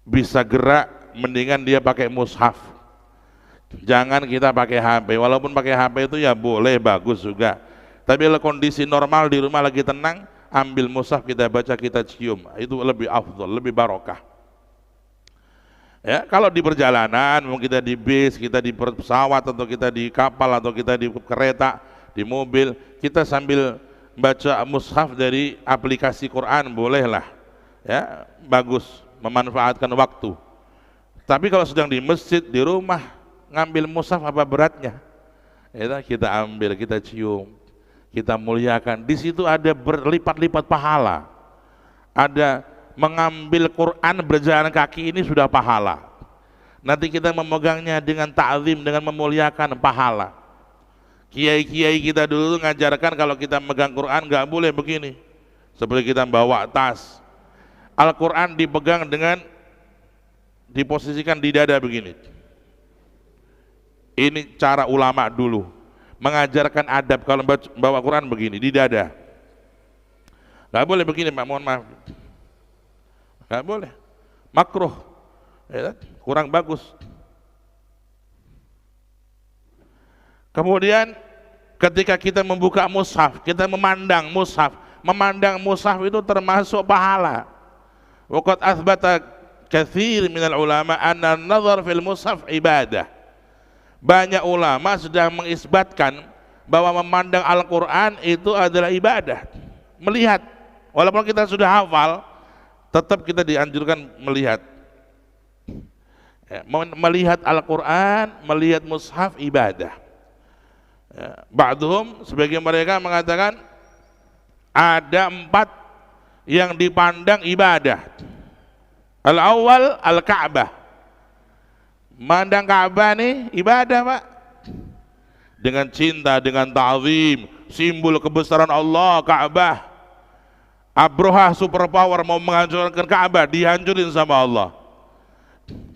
bisa gerak, mendingan dia pakai mushaf. Jangan kita pakai HP, walaupun pakai HP itu ya boleh, bagus juga. Tapi kalau kondisi normal di rumah lagi tenang, ambil mushaf, kita baca, kita cium, itu lebih afdal, lebih barokah. Ya, kalau di perjalanan, mau kita di bis, kita di pesawat, atau kita di kapal, atau kita di kereta, di mobil, kita sambil baca mushaf dari aplikasi Quran, bolehlah, ya, bagus, memanfaatkan waktu. Tapi kalau sedang di masjid, di rumah, ngambil mushaf apa beratnya? Ya, kita ambil, kita cium, kita muliakan. Di situ ada berlipat-lipat pahala. Ada mengambil Quran berjalan kaki, ini sudah pahala. Nanti kita memegangnya dengan ta'zim, dengan memuliakan, pahala. Kiai-kiai kita dulu ngajarkan kalau kita megang Quran nggak boleh begini, seperti kita bawa tas. Al-Quran dipegang dengan diposisikan di dada begini. Ini cara ulama dulu mengajarkan adab kalau bawa Quran begini, di dada. Nggak boleh begini, Pak, mohon maaf. Nggak boleh, makruh, ya, kurang bagus. Kemudian ketika kita membuka mushaf, kita memandang mushaf, memandang mushaf itu termasuk pahala. Waqad athbata katsir minal ulama anna an-nazar fil mushaf ibadah. Banyak ulama sudah mengisbatkan bahwa memandang Al-Qur'an itu adalah ibadah. Melihat, walaupun kita sudah hafal, tetap kita dianjurkan melihat. Melihat Al-Qur'an, melihat mushaf ibadah. Ba'duhum, sebagian mereka mengatakan ada 4 yang dipandang ibadah. Al-awwal al-Ka'bah. Mandang Ka'bah nih ibadah, Pak. Dengan cinta, dengan ta'zim, simbol kebesaran Allah, Ka'bah. Abroha superpower mau menghancurkan Ka'bah, dihancurin sama Allah.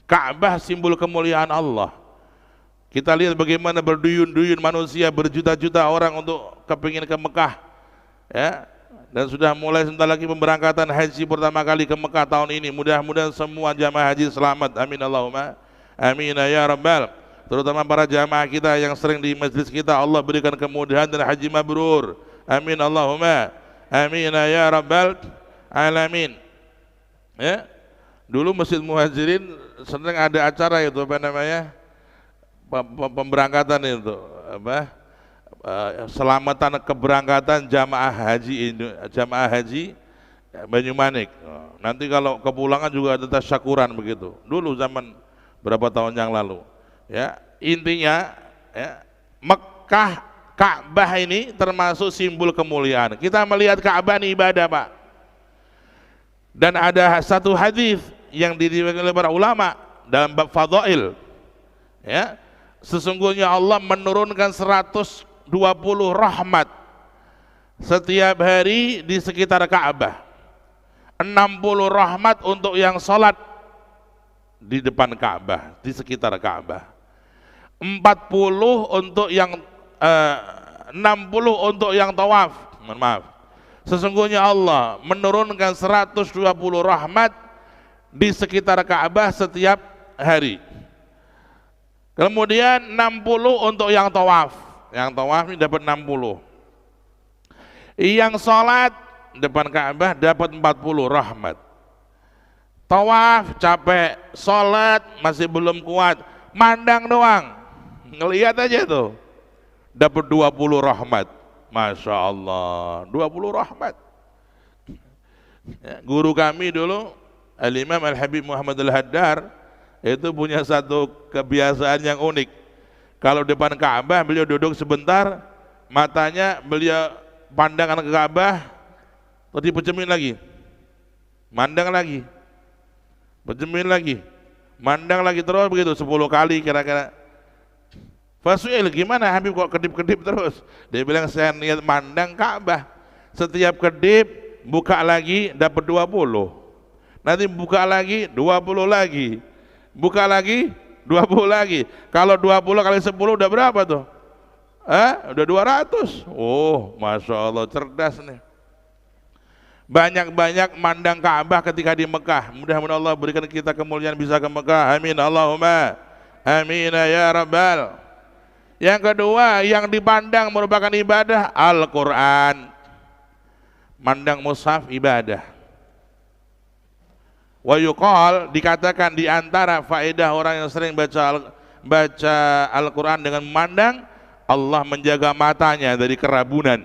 Ka'bah simbol kemuliaan Allah. Kita lihat bagaimana berduyun-duyun manusia, berjuta-juta orang untuk kepingin ke Mekah, ya. Dan sudah mulai sebentar lagi pemberangkatan haji pertama kali ke Mekah tahun ini. Mudah-mudahan semua jamaah haji selamat. Amin Allahumma amin ya rabbal. Terutama para jamaah kita yang sering di majlis kita, Allah berikan kemudahan dan haji mabrur. Amin Allahumma amin ya rabbal alamin. Ya. Dulu Masjid Muhajirin sering ada acara itu, apa namanya, pemberangkatan itu, apa, selamatan keberangkatan jamaah haji Banyumanik. Nanti kalau kepulangan juga ada tasyakuran begitu. Dulu zaman berapa tahun yang lalu. Ya, intinya ya, Mekah, Ka'bah ini termasuk simbol kemuliaan. Kita melihat Ka'bah ini ibadah, Pak. Dan ada satu hadis yang diriwayatkan oleh para ulama dalam bab fadail, ya, sesungguhnya Allah menurunkan 120 rahmat setiap hari di sekitar Ka'bah. 60 rahmat untuk yang sholat di depan Ka'bah, di sekitar Ka'bah. 40 untuk yang 60 untuk yang tawaf. Maaf. Sesungguhnya Allah menurunkan 120 rahmat di sekitar Ka'bah setiap hari. Kemudian 60 untuk yang tawaf. Yang tawaf ini dapat 60. Yang sholat depan Ka'bah dapat 40 rahmat. Tawaf capek, sholat masih belum kuat, mandang doang, ngelihat aja tuh, dapat 20 rahmat. Masya Allah, 20 rahmat. Guru kami dulu, Al-Imam Al-Habib Muhammad Al-Haddar, itu punya satu kebiasaan yang unik. Kalau depan Ka'bah beliau duduk sebentar, matanya beliau pandangan ke Ka'bah, terus dipejemin lagi, mandang lagi, pejemin lagi, mandang lagi, terus begitu 10 kali kira-kira. Fasu'il, gimana Habib kok kedip-kedip terus? Dia bilang, saya niat mandang Ka'bah, setiap kedip buka lagi dapat 20, nanti buka lagi 20 lagi, buka lagi 20 lagi. Kalau 20 kali 10 udah berapa tuh? Udah 200. Oh, Masya Allah, cerdas nih. Banyak-banyak mandang Ka'bah ketika di Mekah. Mudah-mudahan Allah berikan kita kemuliaan bisa ke Mekah. Amin Allahumma amin ya rabbal. Yang kedua yang dipandang merupakan ibadah Al-Quran. Mandang mushaf ibadah. Wa yuqal, dikatakan di antara faedah orang yang sering baca Al-Quran dengan memandang, Allah menjaga matanya dari kerabunan.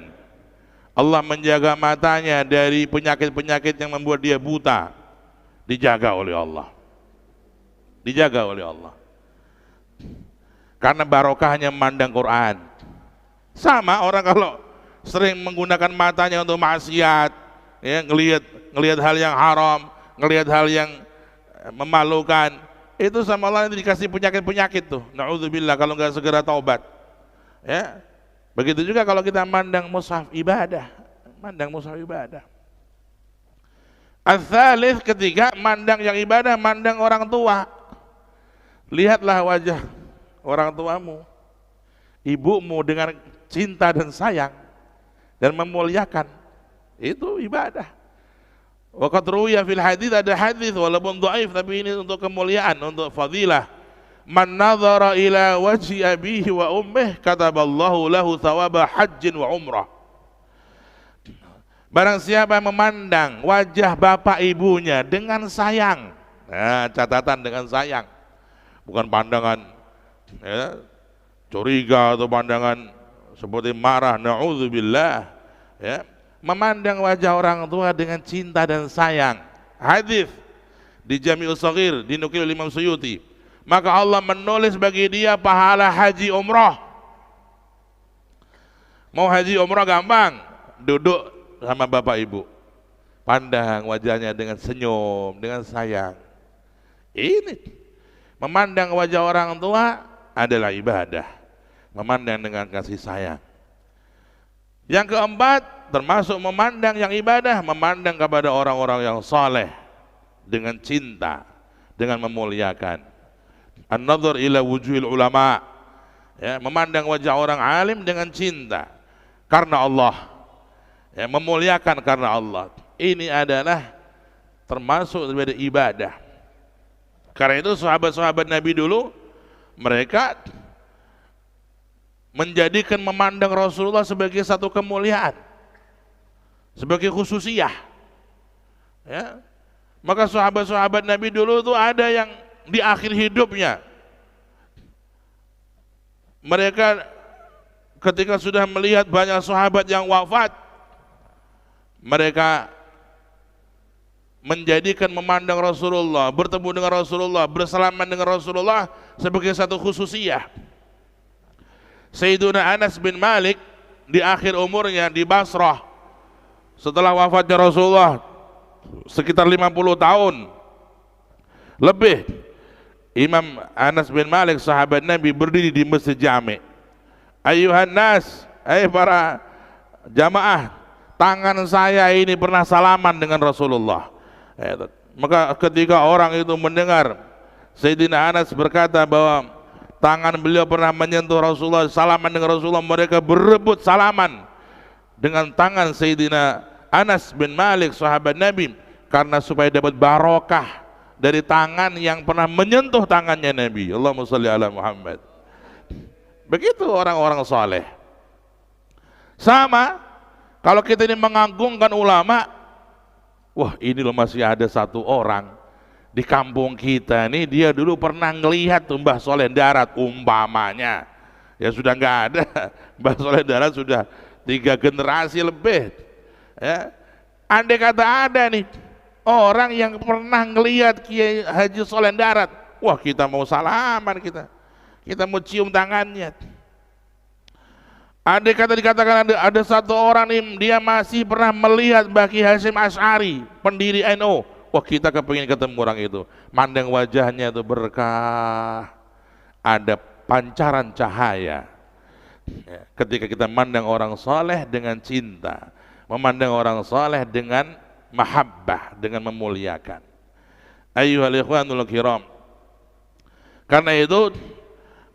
Allah menjaga matanya dari penyakit-penyakit yang membuat dia buta. Dijaga oleh Allah. Dijaga oleh Allah. Karena barokahnya memandang Quran. Sama orang kalau sering menggunakan matanya untuk maksiat, ya, ngelihat hal yang haram, ngelihat hal yang memalukan, itu sama Allah dikasih penyakit-penyakit tuh. Na'udzubillah kalau nggak segera taubat. Ya. Begitu juga kalau kita mandang mushaf ibadah, mandang mushaf ibadah. Ats-tsalits, ketiga, mandang yang ibadah, mandang orang tua. Lihatlah wajah orang tuamu, ibumu dengan cinta dan sayang dan memuliakan, itu ibadah. Waqad ruwiya fil hadits, ada hadis walaupun dhaif tapi ini untuk kemuliaan, untuk fadilah. Man nadhara ila wajhi abihi wa ummih kataballahu lahu thawaba hajjin wa umrah. Barang siapa yang memandang wajah bapak ibunya dengan sayang, nah catatan dengan sayang, bukan pandangan ya, curiga atau pandangan seperti marah, na'udzubillah ya, memandang wajah orang tua dengan cinta dan sayang. Hadis di Jami'us Shaghir dinukil oleh Imam Suyuti, maka Allah menulis bagi dia pahala haji umrah. Mau haji umrah gampang, duduk sama bapak ibu, pandang wajahnya dengan senyum, dengan sayang. Ini memandang wajah orang tua adalah ibadah, memandang dengan kasih sayang. Yang keempat, termasuk memandang yang ibadah, memandang kepada orang-orang yang saleh dengan cinta, dengan memuliakan. An-nadhar ila wujuhil ulama, ya, memandang wajah orang alim dengan cinta karena Allah, ya, memuliakan karena Allah. Ini adalah termasuk daripada ibadah. Karena itu sahabat-sahabat Nabi dulu, mereka menjadikan memandang Rasulullah sebagai satu kemuliaan, sebagai khususiyah ya. Maka sahabat-sahabat Nabi dulu itu ada yang di akhir hidupnya, mereka ketika sudah melihat banyak sahabat yang wafat, mereka menjadikan memandang Rasulullah, bertemu dengan Rasulullah, bersalaman dengan Rasulullah sebagai satu khususiyah. Sayyiduna Anas bin Malik di akhir umurnya di Basrah, setelah wafatnya Rasulullah sekitar 50 tahun lebih, Imam Anas bin Malik sahabat Nabi berdiri di Masjid Jami'. Ayuhan nas, para jamaah, tangan saya ini pernah salaman dengan Rasulullah. Maka ketika orang itu mendengar Sayyidina Anas berkata bahwa tangan beliau pernah menyentuh Rasulullah, salaman dengan Rasulullah, mereka berebut salaman dengan tangan Sayyidina Anas bin Malik sahabat Nabi, karena supaya dapat barokah dari tangan yang pernah menyentuh tangannya Nabi. Allahumma shalli ala Muhammad. Begitu orang-orang saleh. Sama kalau kita ini mengagungkan ulama, wah ini loh masih ada satu orang di kampung kita nih, dia dulu pernah ngelihat tuh Mbah Soleh Darat umpamanya, ya sudah nggak ada, Mbah Soleh Darat sudah 3 generasi lebih ya. Andai kata ada nih orang yang pernah ngelihat Kiai Haji Soleh Darat, wah kita mau salaman, kita mau cium tangannya. Andai kata dikatakan ada satu orang nih, dia masih pernah melihat Baki Hasyim Asy'ari, pendiri NU, wah kita kepingin ketemu orang itu, mandang wajahnya itu berkah, ada pancaran cahaya. Ya, ketika kita mandang orang soleh dengan cinta, memandang orang soleh dengan mahabbah, dengan memuliakan. Ayyuhal ikhwanul kiram, karena itu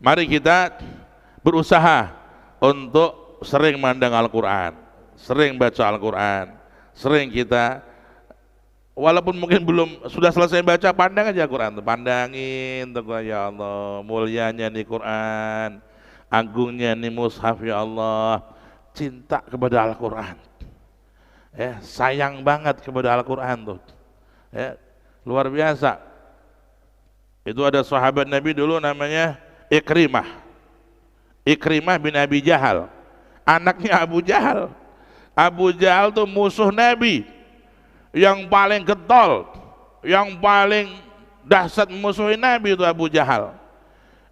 mari kita berusaha untuk sering mandang Al-Quran, sering baca Al-Quran, sering kita, walaupun mungkin belum sudah selesai baca, pandang aja Al-Quran, pandangin tuh, ya Allah, mulianya nih Quran, agungnya nih mushaf, ya Allah, cinta kepada Al-Quran, ya, sayang banget kepada Al-Quran tuh, ya, luar biasa. Itu ada sahabat Nabi dulu namanya Ikrimah bin Abi Jahal, anaknya Abu Jahal. Abu Jahal tuh musuh Nabi yang paling getol, yang paling dahsyat memusuhi Nabi itu Abu Jahal.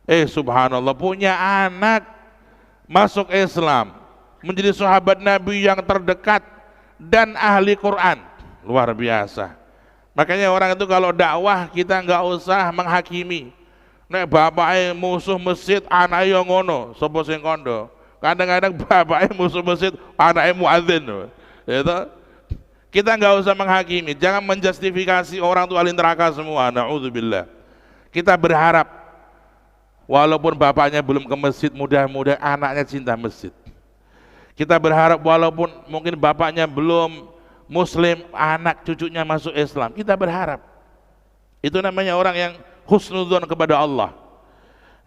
Subhanallah, punya anak masuk Islam, menjadi sahabat Nabi yang terdekat dan ahli Quran, luar biasa. Makanya orang itu kalau dakwah kita nggak usah menghakimi. Nek bapaknya musuh masjid, anaknya ngono, sapa sing kondo. Kadang-kadang bapaknya musuh masjid, anaknya muadzin. Itu kita nggak usah menghakimi, jangan menjustifikasi orang itu ahli neraka semua. Na'udzubillah. Kita berharap walaupun bapaknya belum ke masjid, mudah-mudahan anaknya cinta masjid. Kita berharap walaupun mungkin bapaknya belum muslim, anak cucunya masuk Islam. Kita berharap. Itu namanya orang yang husnudzon kepada Allah.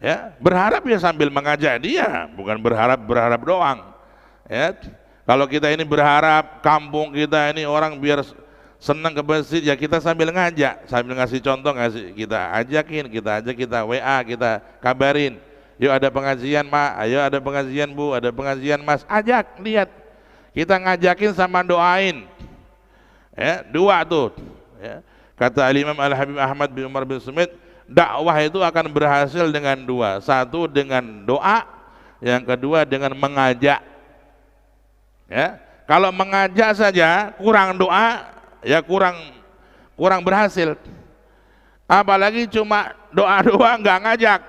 Ya, berharap ya sambil mengajak dia, bukan berharap doang. Ya, Kalau kita ini berharap kampung kita ini orang biar senang ke masjid, ya kita sambil ngajak, sambil ngasih contoh, kita ajakin, kita WA, kita kabarin, yuk ada pengajian Mak, ayo ada pengajian Bu, ada pengajian Mas, ajak, lihat, kita ngajakin sama doain, ya, dua tuh, ya. Kata Imam Al-Habib Ahmad bin Umar bin Sumit, dakwah itu akan berhasil dengan dua, satu dengan doa, yang kedua dengan mengajak, ya. Kalau mengajak saja kurang doa, ya kurang berhasil. Apalagi cuma doa-doa nggak ngajak,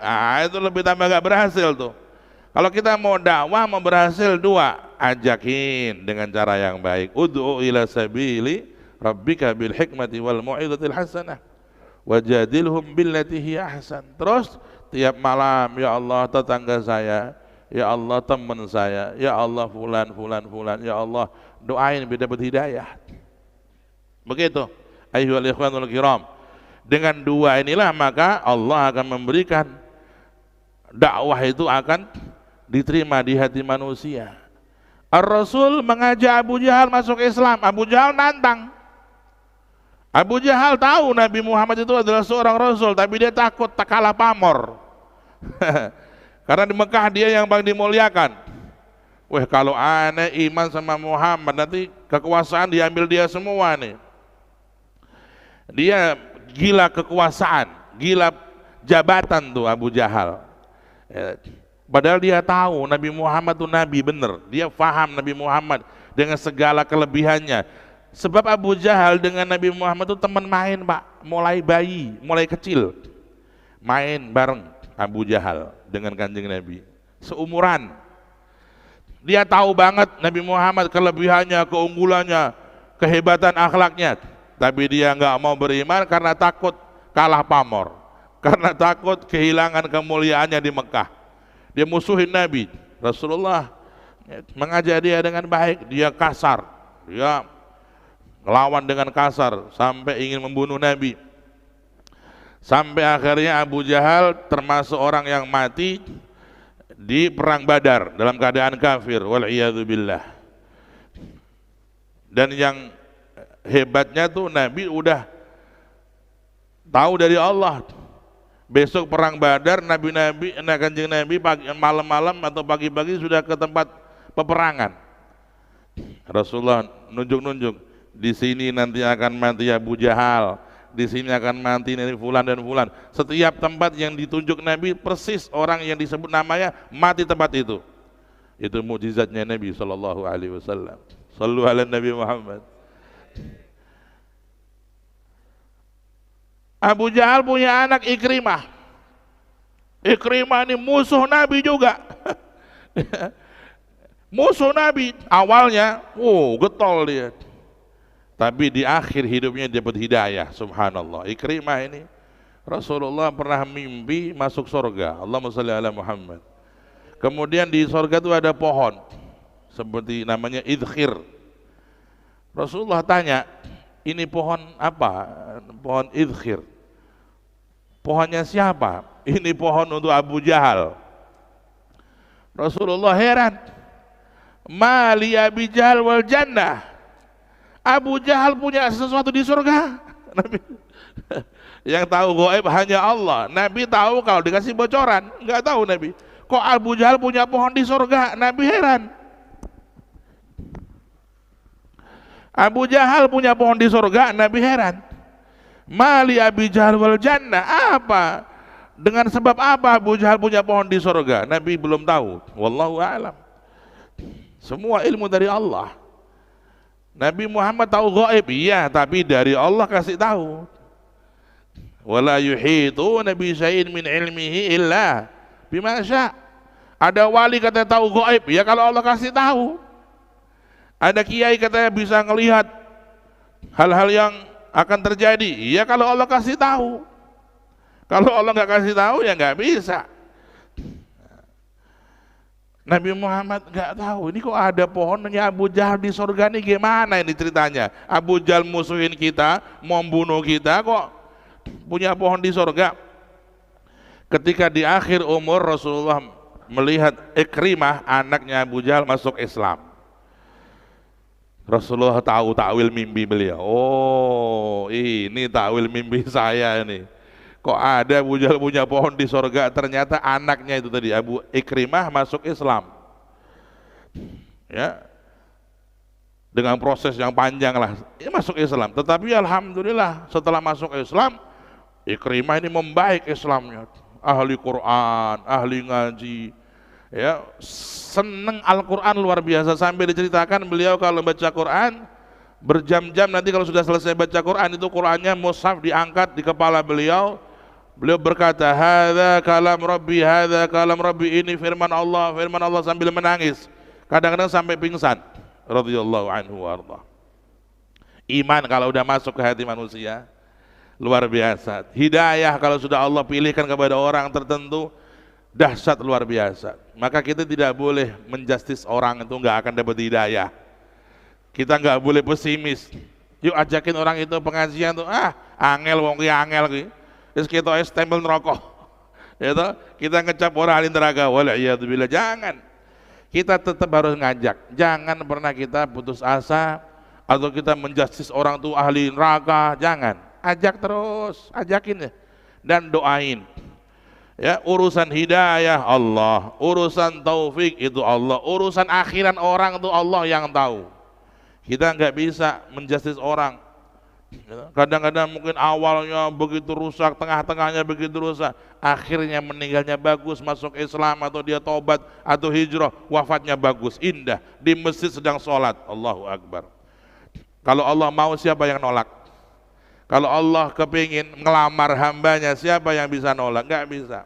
itu lebih tambah nggak berhasil tuh. Kalau kita mau dakwah mau berhasil, dua, ajakin dengan cara yang baik. Ud'u ila sabili rabbika bil hikmati wal mau'izatil hasanah wajadilhum billati hiya ahsan. Terus tiap malam, ya Allah tetangga saya, ya Allah teman saya, ya Allah fulan, ya Allah doain biar dapat hidayah. Begitu, ayyuhal ikhwanul kiram. Dengan dua inilah maka Allah akan memberikan dakwah itu akan diterima di hati manusia. Ar-Rasul mengajak Abu Jahal masuk Islam, Abu Jahal nantang. Abu Jahal tahu Nabi Muhammad itu adalah seorang Rasul, tapi dia takut tak kalah pamor. Karena di Mekah dia yang paling dimuliakan. Wah, kalau aneh iman sama Muhammad nanti kekuasaan diambil dia semua nih. Dia gila kekuasaan, gila jabatan tuh Abu Jahal. Padahal dia tahu Nabi Muhammad itu Nabi bener. Dia faham Nabi Muhammad dengan segala kelebihannya. Sebab Abu Jahal dengan Nabi Muhammad itu teman main Pak, mulai bayi, mulai kecil. Main bareng Abu Jahal dengan Kanjeng Nabi. Seumuran. Dia tahu banget Nabi Muhammad kelebihannya, keunggulannya, kehebatan akhlaknya. Tapi dia nggak mau beriman karena takut kalah pamor, karena takut kehilangan kemuliaannya di Mekah. Dia musuhin Nabi. Rasulullah mengajak dia dengan baik, dia kasar, dia ngelawan dengan kasar sampai ingin membunuh Nabi. Sampai akhirnya Abu Jahal termasuk orang yang mati di perang Badar dalam keadaan kafir, wal'iyadzubillah. Dan yang hebatnya tuh Nabi udah tahu dari Allah, besok perang Badar, Kanjeng Nabi malam-malam atau pagi-pagi sudah ke tempat peperangan. Rasulullah nunjuk-nunjuk, di sini nanti akan mati Abu Jahal, di sini akan mati nanti fulan dan fulan. Setiap tempat yang ditunjuk Nabi persis orang yang disebut namanya mati tempat itu. Itu mukjizatnya Nabi sallallahu alaihi wasallam. Shallu ala Nabi Muhammad. Abu Jahal punya anak Ikrimah. Ikrimah ini musuh Nabi juga. Musuh Nabi awalnya, getol dia. Tapi di akhir hidupnya dia dapat hidayah, subhanallah. Ikrimah ini Rasulullah pernah mimpi masuk surga. Allahumma shalli ala Muhammad. Kemudian di surga itu ada pohon seperti namanya idkhir. Rasulullah tanya, ini pohon apa? Pohon idkhir. Pohonnya siapa? Ini pohon untuk Abu Jahal. Rasulullah heran. Mali Abi Jahal wal jannah. Abu Jahal punya sesuatu di surga. Nabi yang tahu gaib hanya Allah. Nabi tahu kalau dikasih bocoran, enggak tahu Nabi. Kok Abu Jahal punya pohon di surga? Nabi heran. Abu Jahal punya pohon di surga, Nabi heran. Mali Abi Jahal wal jannah, apa? Dengan sebab apa Abu Jahal punya pohon di surga? Nabi belum tahu. Wallahu a'lam. Semua ilmu dari Allah. Nabi Muhammad tahu gaib, iya, tapi dari Allah kasih tahu. Wala yuhituna bi syai'in min ilmihi illa bima syaa. Ada wali katanya tahu gaib, ya kalau Allah kasih tahu. Ada kiai katanya bisa ngelihat hal-hal yang akan terjadi, ya kalau Allah kasih tahu. Kalau Allah nggak kasih tahu ya nggak bisa. Nabi Muhammad nggak tahu, ini kok ada pohonnya Abu Jahal di surga, nih gimana ini ceritanya? Abu Jahal musuhin kita, mau membunuh kita, kok punya pohon di surga? Ketika di akhir umur Rasulullah melihat Ikrimah anaknya Abu Jahal masuk Islam. Rasulullah tahu takwil mimpi beliau. Oh, ini takwil mimpi saya ini. Kok ada punya pohon di sorga, ternyata anaknya itu tadi Abu Ikrimah masuk Islam. Ya, dengan proses yang panjang lah, ya masuk Islam. Tetapi alhamdulillah setelah masuk Islam, Ikrimah ini membaik Islamnya. Ahli Quran, ahli ngaji, ya seneng Al-Quran luar biasa, sampai diceritakan beliau kalau baca Quran berjam-jam, nanti kalau sudah selesai baca Quran itu Qurannya mushaf diangkat di kepala beliau, beliau berkata hadza kalam Rabbi, ini firman Allah sambil menangis, kadang-kadang sampai pingsan radhiyallahu anhu warḍah. Iman kalau udah masuk ke hati manusia luar biasa. Hidayah kalau sudah Allah pilihkan kepada orang tertentu dahsyat luar biasa. Maka kita tidak boleh menjustis orang itu nggak akan dapat hidayah. Kita nggak boleh pesimis. Yuk ajakin orang itu pengajian tuh, angel wong ki angel ki. Terus kita stempel neraka. Itu kita ngecap orang ahli neraka. Waliyadzubillah, jangan. Kita tetap harus ngajak. Jangan pernah kita putus asa atau kita menjustis orang tuh ahli neraka, jangan. Ajak terus, ajakin ya. Dan doain. Ya, urusan hidayah Allah, urusan taufik itu Allah, urusan akhiran orang itu Allah yang tahu. Kita nggak bisa menjustis orang. Kadang-kadang mungkin awalnya begitu rusak, tengah-tengahnya begitu rusak, akhirnya meninggalnya bagus, masuk Islam atau dia tobat atau hijrah, wafatnya bagus, indah, di masjid sedang sholat, Allahu Akbar. Kalau Allah mau, siapa yang nolak? Kalau Allah kepingin ngelamar hambanya, siapa yang bisa nolak? Nggak bisa.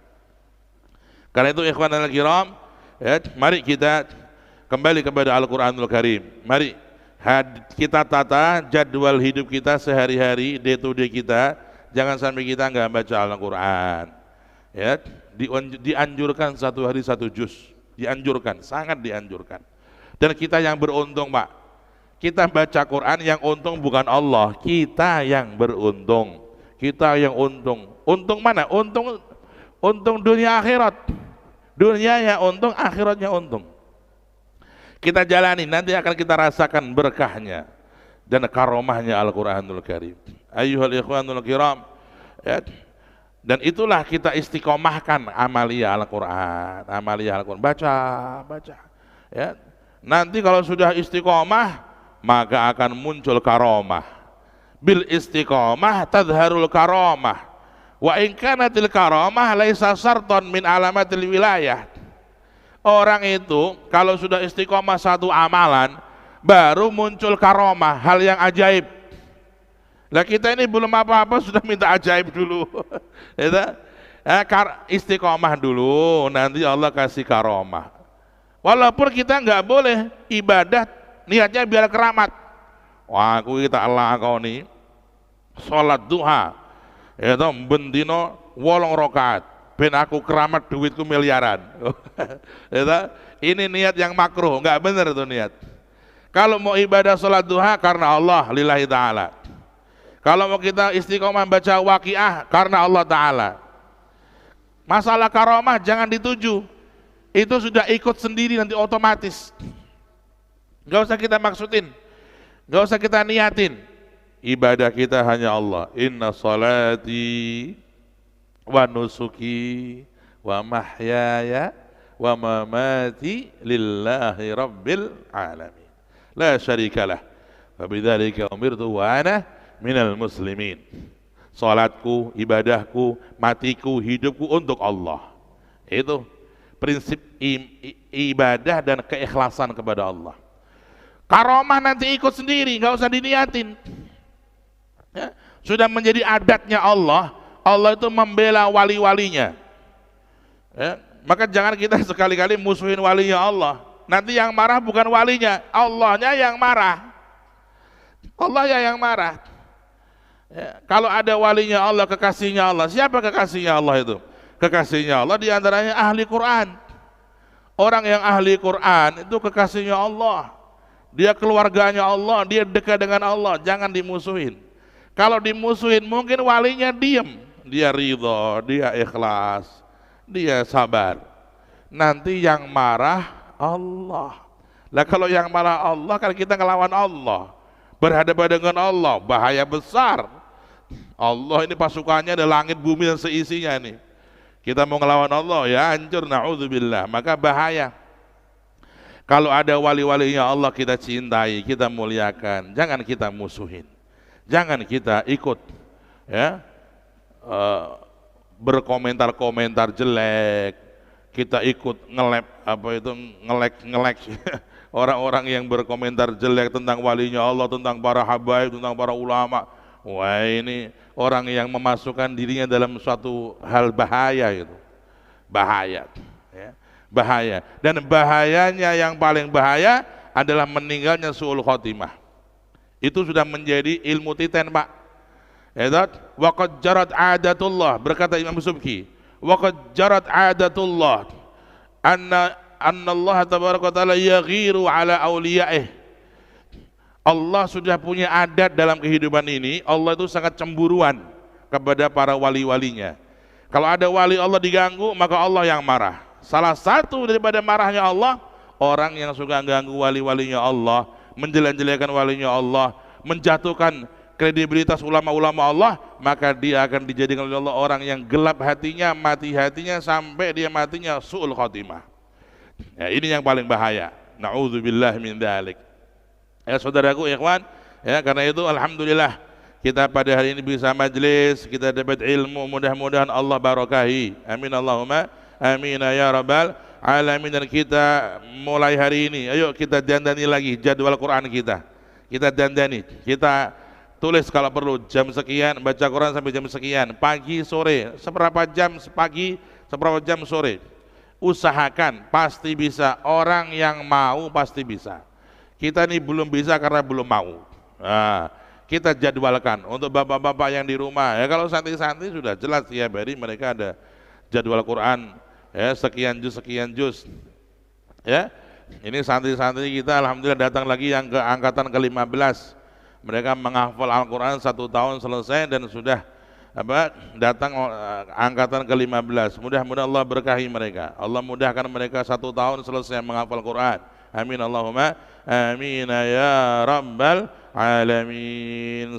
Karena itu ikhwanul kiram, ya, mari kita kembali kepada Al-Quranul Karim. Mari kita tata jadwal hidup kita sehari-hari, day to day kita. Jangan sampai kita nggak baca Al-Quran. Ya, dianjurkan satu hari satu juz, dianjurkan, sangat dianjurkan. Dan kita yang beruntung, Pak. Kita baca Quran, yang untung bukan Allah, kita yang beruntung, kita yang untung. Untung mana? Untung dunia akhirat. Dunianya untung, akhiratnya untung. Kita jalani, nanti akan kita rasakan berkahnya dan karomahnya Al-Quranul Karim. Ayyuhal ikhwanul kiram, ya. Dan itulah kita istiqomahkan amalia Al-Quran, baca. Ya. Nanti kalau sudah istiqomah, maka akan muncul karomah. Bil istiqomah tadharul karomah. Wa in kanatil karomah laisa sarton min alamatil wilayah. Orang itu kalau sudah istiqomah satu amalan, baru muncul karomah, hal yang ajaib. Lah kita ini belum apa-apa sudah minta ajaib dulu. Istiqomah dulu, nanti Allah kasih karomah. Walaupun kita nggak boleh ibadah niatnya biar keramat. Wah, aku kita Allah kau nih sholat duha, itu bendino 8 rakaat, ben aku keramat duitku miliaran. Ini niat yang makruh, nggak benar itu niat. Kalau mau ibadah sholat duha karena Allah, lillahi ta'ala. Kalau mau kita istiqomah baca waqiah karena Allah ta'ala. Masalah karomah jangan dituju, itu sudah ikut sendiri nanti otomatis. Gak usah kita maksudin, gak usah kita niatin. Ibadah kita hanya Allah. Inna salati wa nusuki wa mahyaya wa mamati lillahi rabbil alamin, la syarikalah, wa bidzalika umirtu wa ana minal muslimin. Salatku, ibadahku, matiku, hidupku untuk Allah. Itu prinsip ibadah dan keikhlasan kepada Allah. Karomah nanti ikut sendiri, nggak usah diniatin. Ya, sudah menjadi adatnya Allah. Allah itu membela wali-walinya. Ya, maka jangan kita sekali-kali musuhin walinya Allah. Nanti yang marah bukan walinya, Allahnya yang marah. Allah yang marah. Ya, kalau ada walinya Allah, kekasihnya Allah, siapa kekasihnya Allah itu? Kekasihnya Allah diantaranya ahli Quran. Orang yang ahli Quran itu kekasihnya Allah. Dia keluarganya Allah, dia dekat dengan Allah, jangan dimusuhin. Kalau dimusuhin mungkin walinya diem, dia ridho, dia ikhlas, dia sabar. Nanti yang marah Allah. Lah kalau yang malah Allah kan kita ngelawan Allah, berhadapan dengan Allah, bahaya besar. Allah ini pasukannya ada langit bumi dan seisinya nih. Kita mau ngelawan Allah ya hancur, naudzubillah. Maka bahaya. Kalau ada wali-walinya Allah kita cintai, kita muliakan, jangan kita musuhin. Jangan kita ikut ya berkomentar-komentar jelek, kita ikut ngelek orang-orang yang berkomentar jelek tentang walinya Allah, tentang para habaib, tentang para ulama. Wah, ini orang yang memasukkan dirinya dalam suatu hal bahaya itu. Bahaya ya. Bahaya. Dan bahayanya yang paling bahaya adalah meninggalnya su'ul khotimah. Itu sudah menjadi ilmu titen, Pak. Ya, waqad jarat adatullah, berkata Imam Subki, waqad jarat adatullah anna Allah tabaraka taala yaghiru ala awliyaih. Allah sudah punya adat dalam kehidupan ini, Allah itu sangat cemburuan kepada para wali-walinya. Kalau ada wali Allah diganggu, maka Allah yang marah. Salah satu daripada marahnya Allah, orang yang suka ganggu wali-walinya Allah, menjelek-jelekan walinya Allah, menjatuhkan kredibilitas ulama-ulama Allah, maka dia akan dijadikan oleh Allah orang yang gelap hatinya, mati hatinya, sampai dia matinya su'ul khotimah. Ya, ini yang paling bahaya. Na'udzubillah min dzalik. Ya saudaraku ikhwan, ya karena itu alhamdulillah kita pada hari ini bisa majelis, kita dapat ilmu, mudah-mudahan Allah barakahi. Amin Allahumma amin ya rabbal alamin. Dan kita mulai hari ini, ayo kita dandani lagi jadwal Quran kita. Kita dandani, kita tulis kalau perlu jam sekian baca Quran sampai jam sekian, pagi sore, seberapa jam pagi, seberapa jam sore. Usahakan, pasti bisa. Orang yang mau pasti bisa. Kita ini belum bisa karena belum mau. Nah, kita jadwalkan untuk bapak-bapak yang di rumah. Ya kalau santri-santri sudah jelas tiap hari mereka ada jadwal Quran. Ya sekian juz. Ya, ini santri-santri kita alhamdulillah datang lagi yang ke angkatan ke-15. Mereka menghafal Al-Quran 1 tahun selesai dan sudah datang angkatan ke-15. Mudah-mudahan Allah berkahi mereka. Allah mudahkan mereka 1 tahun selesai menghafal Quran. Amin Allahumma amin ya rabbal alamin.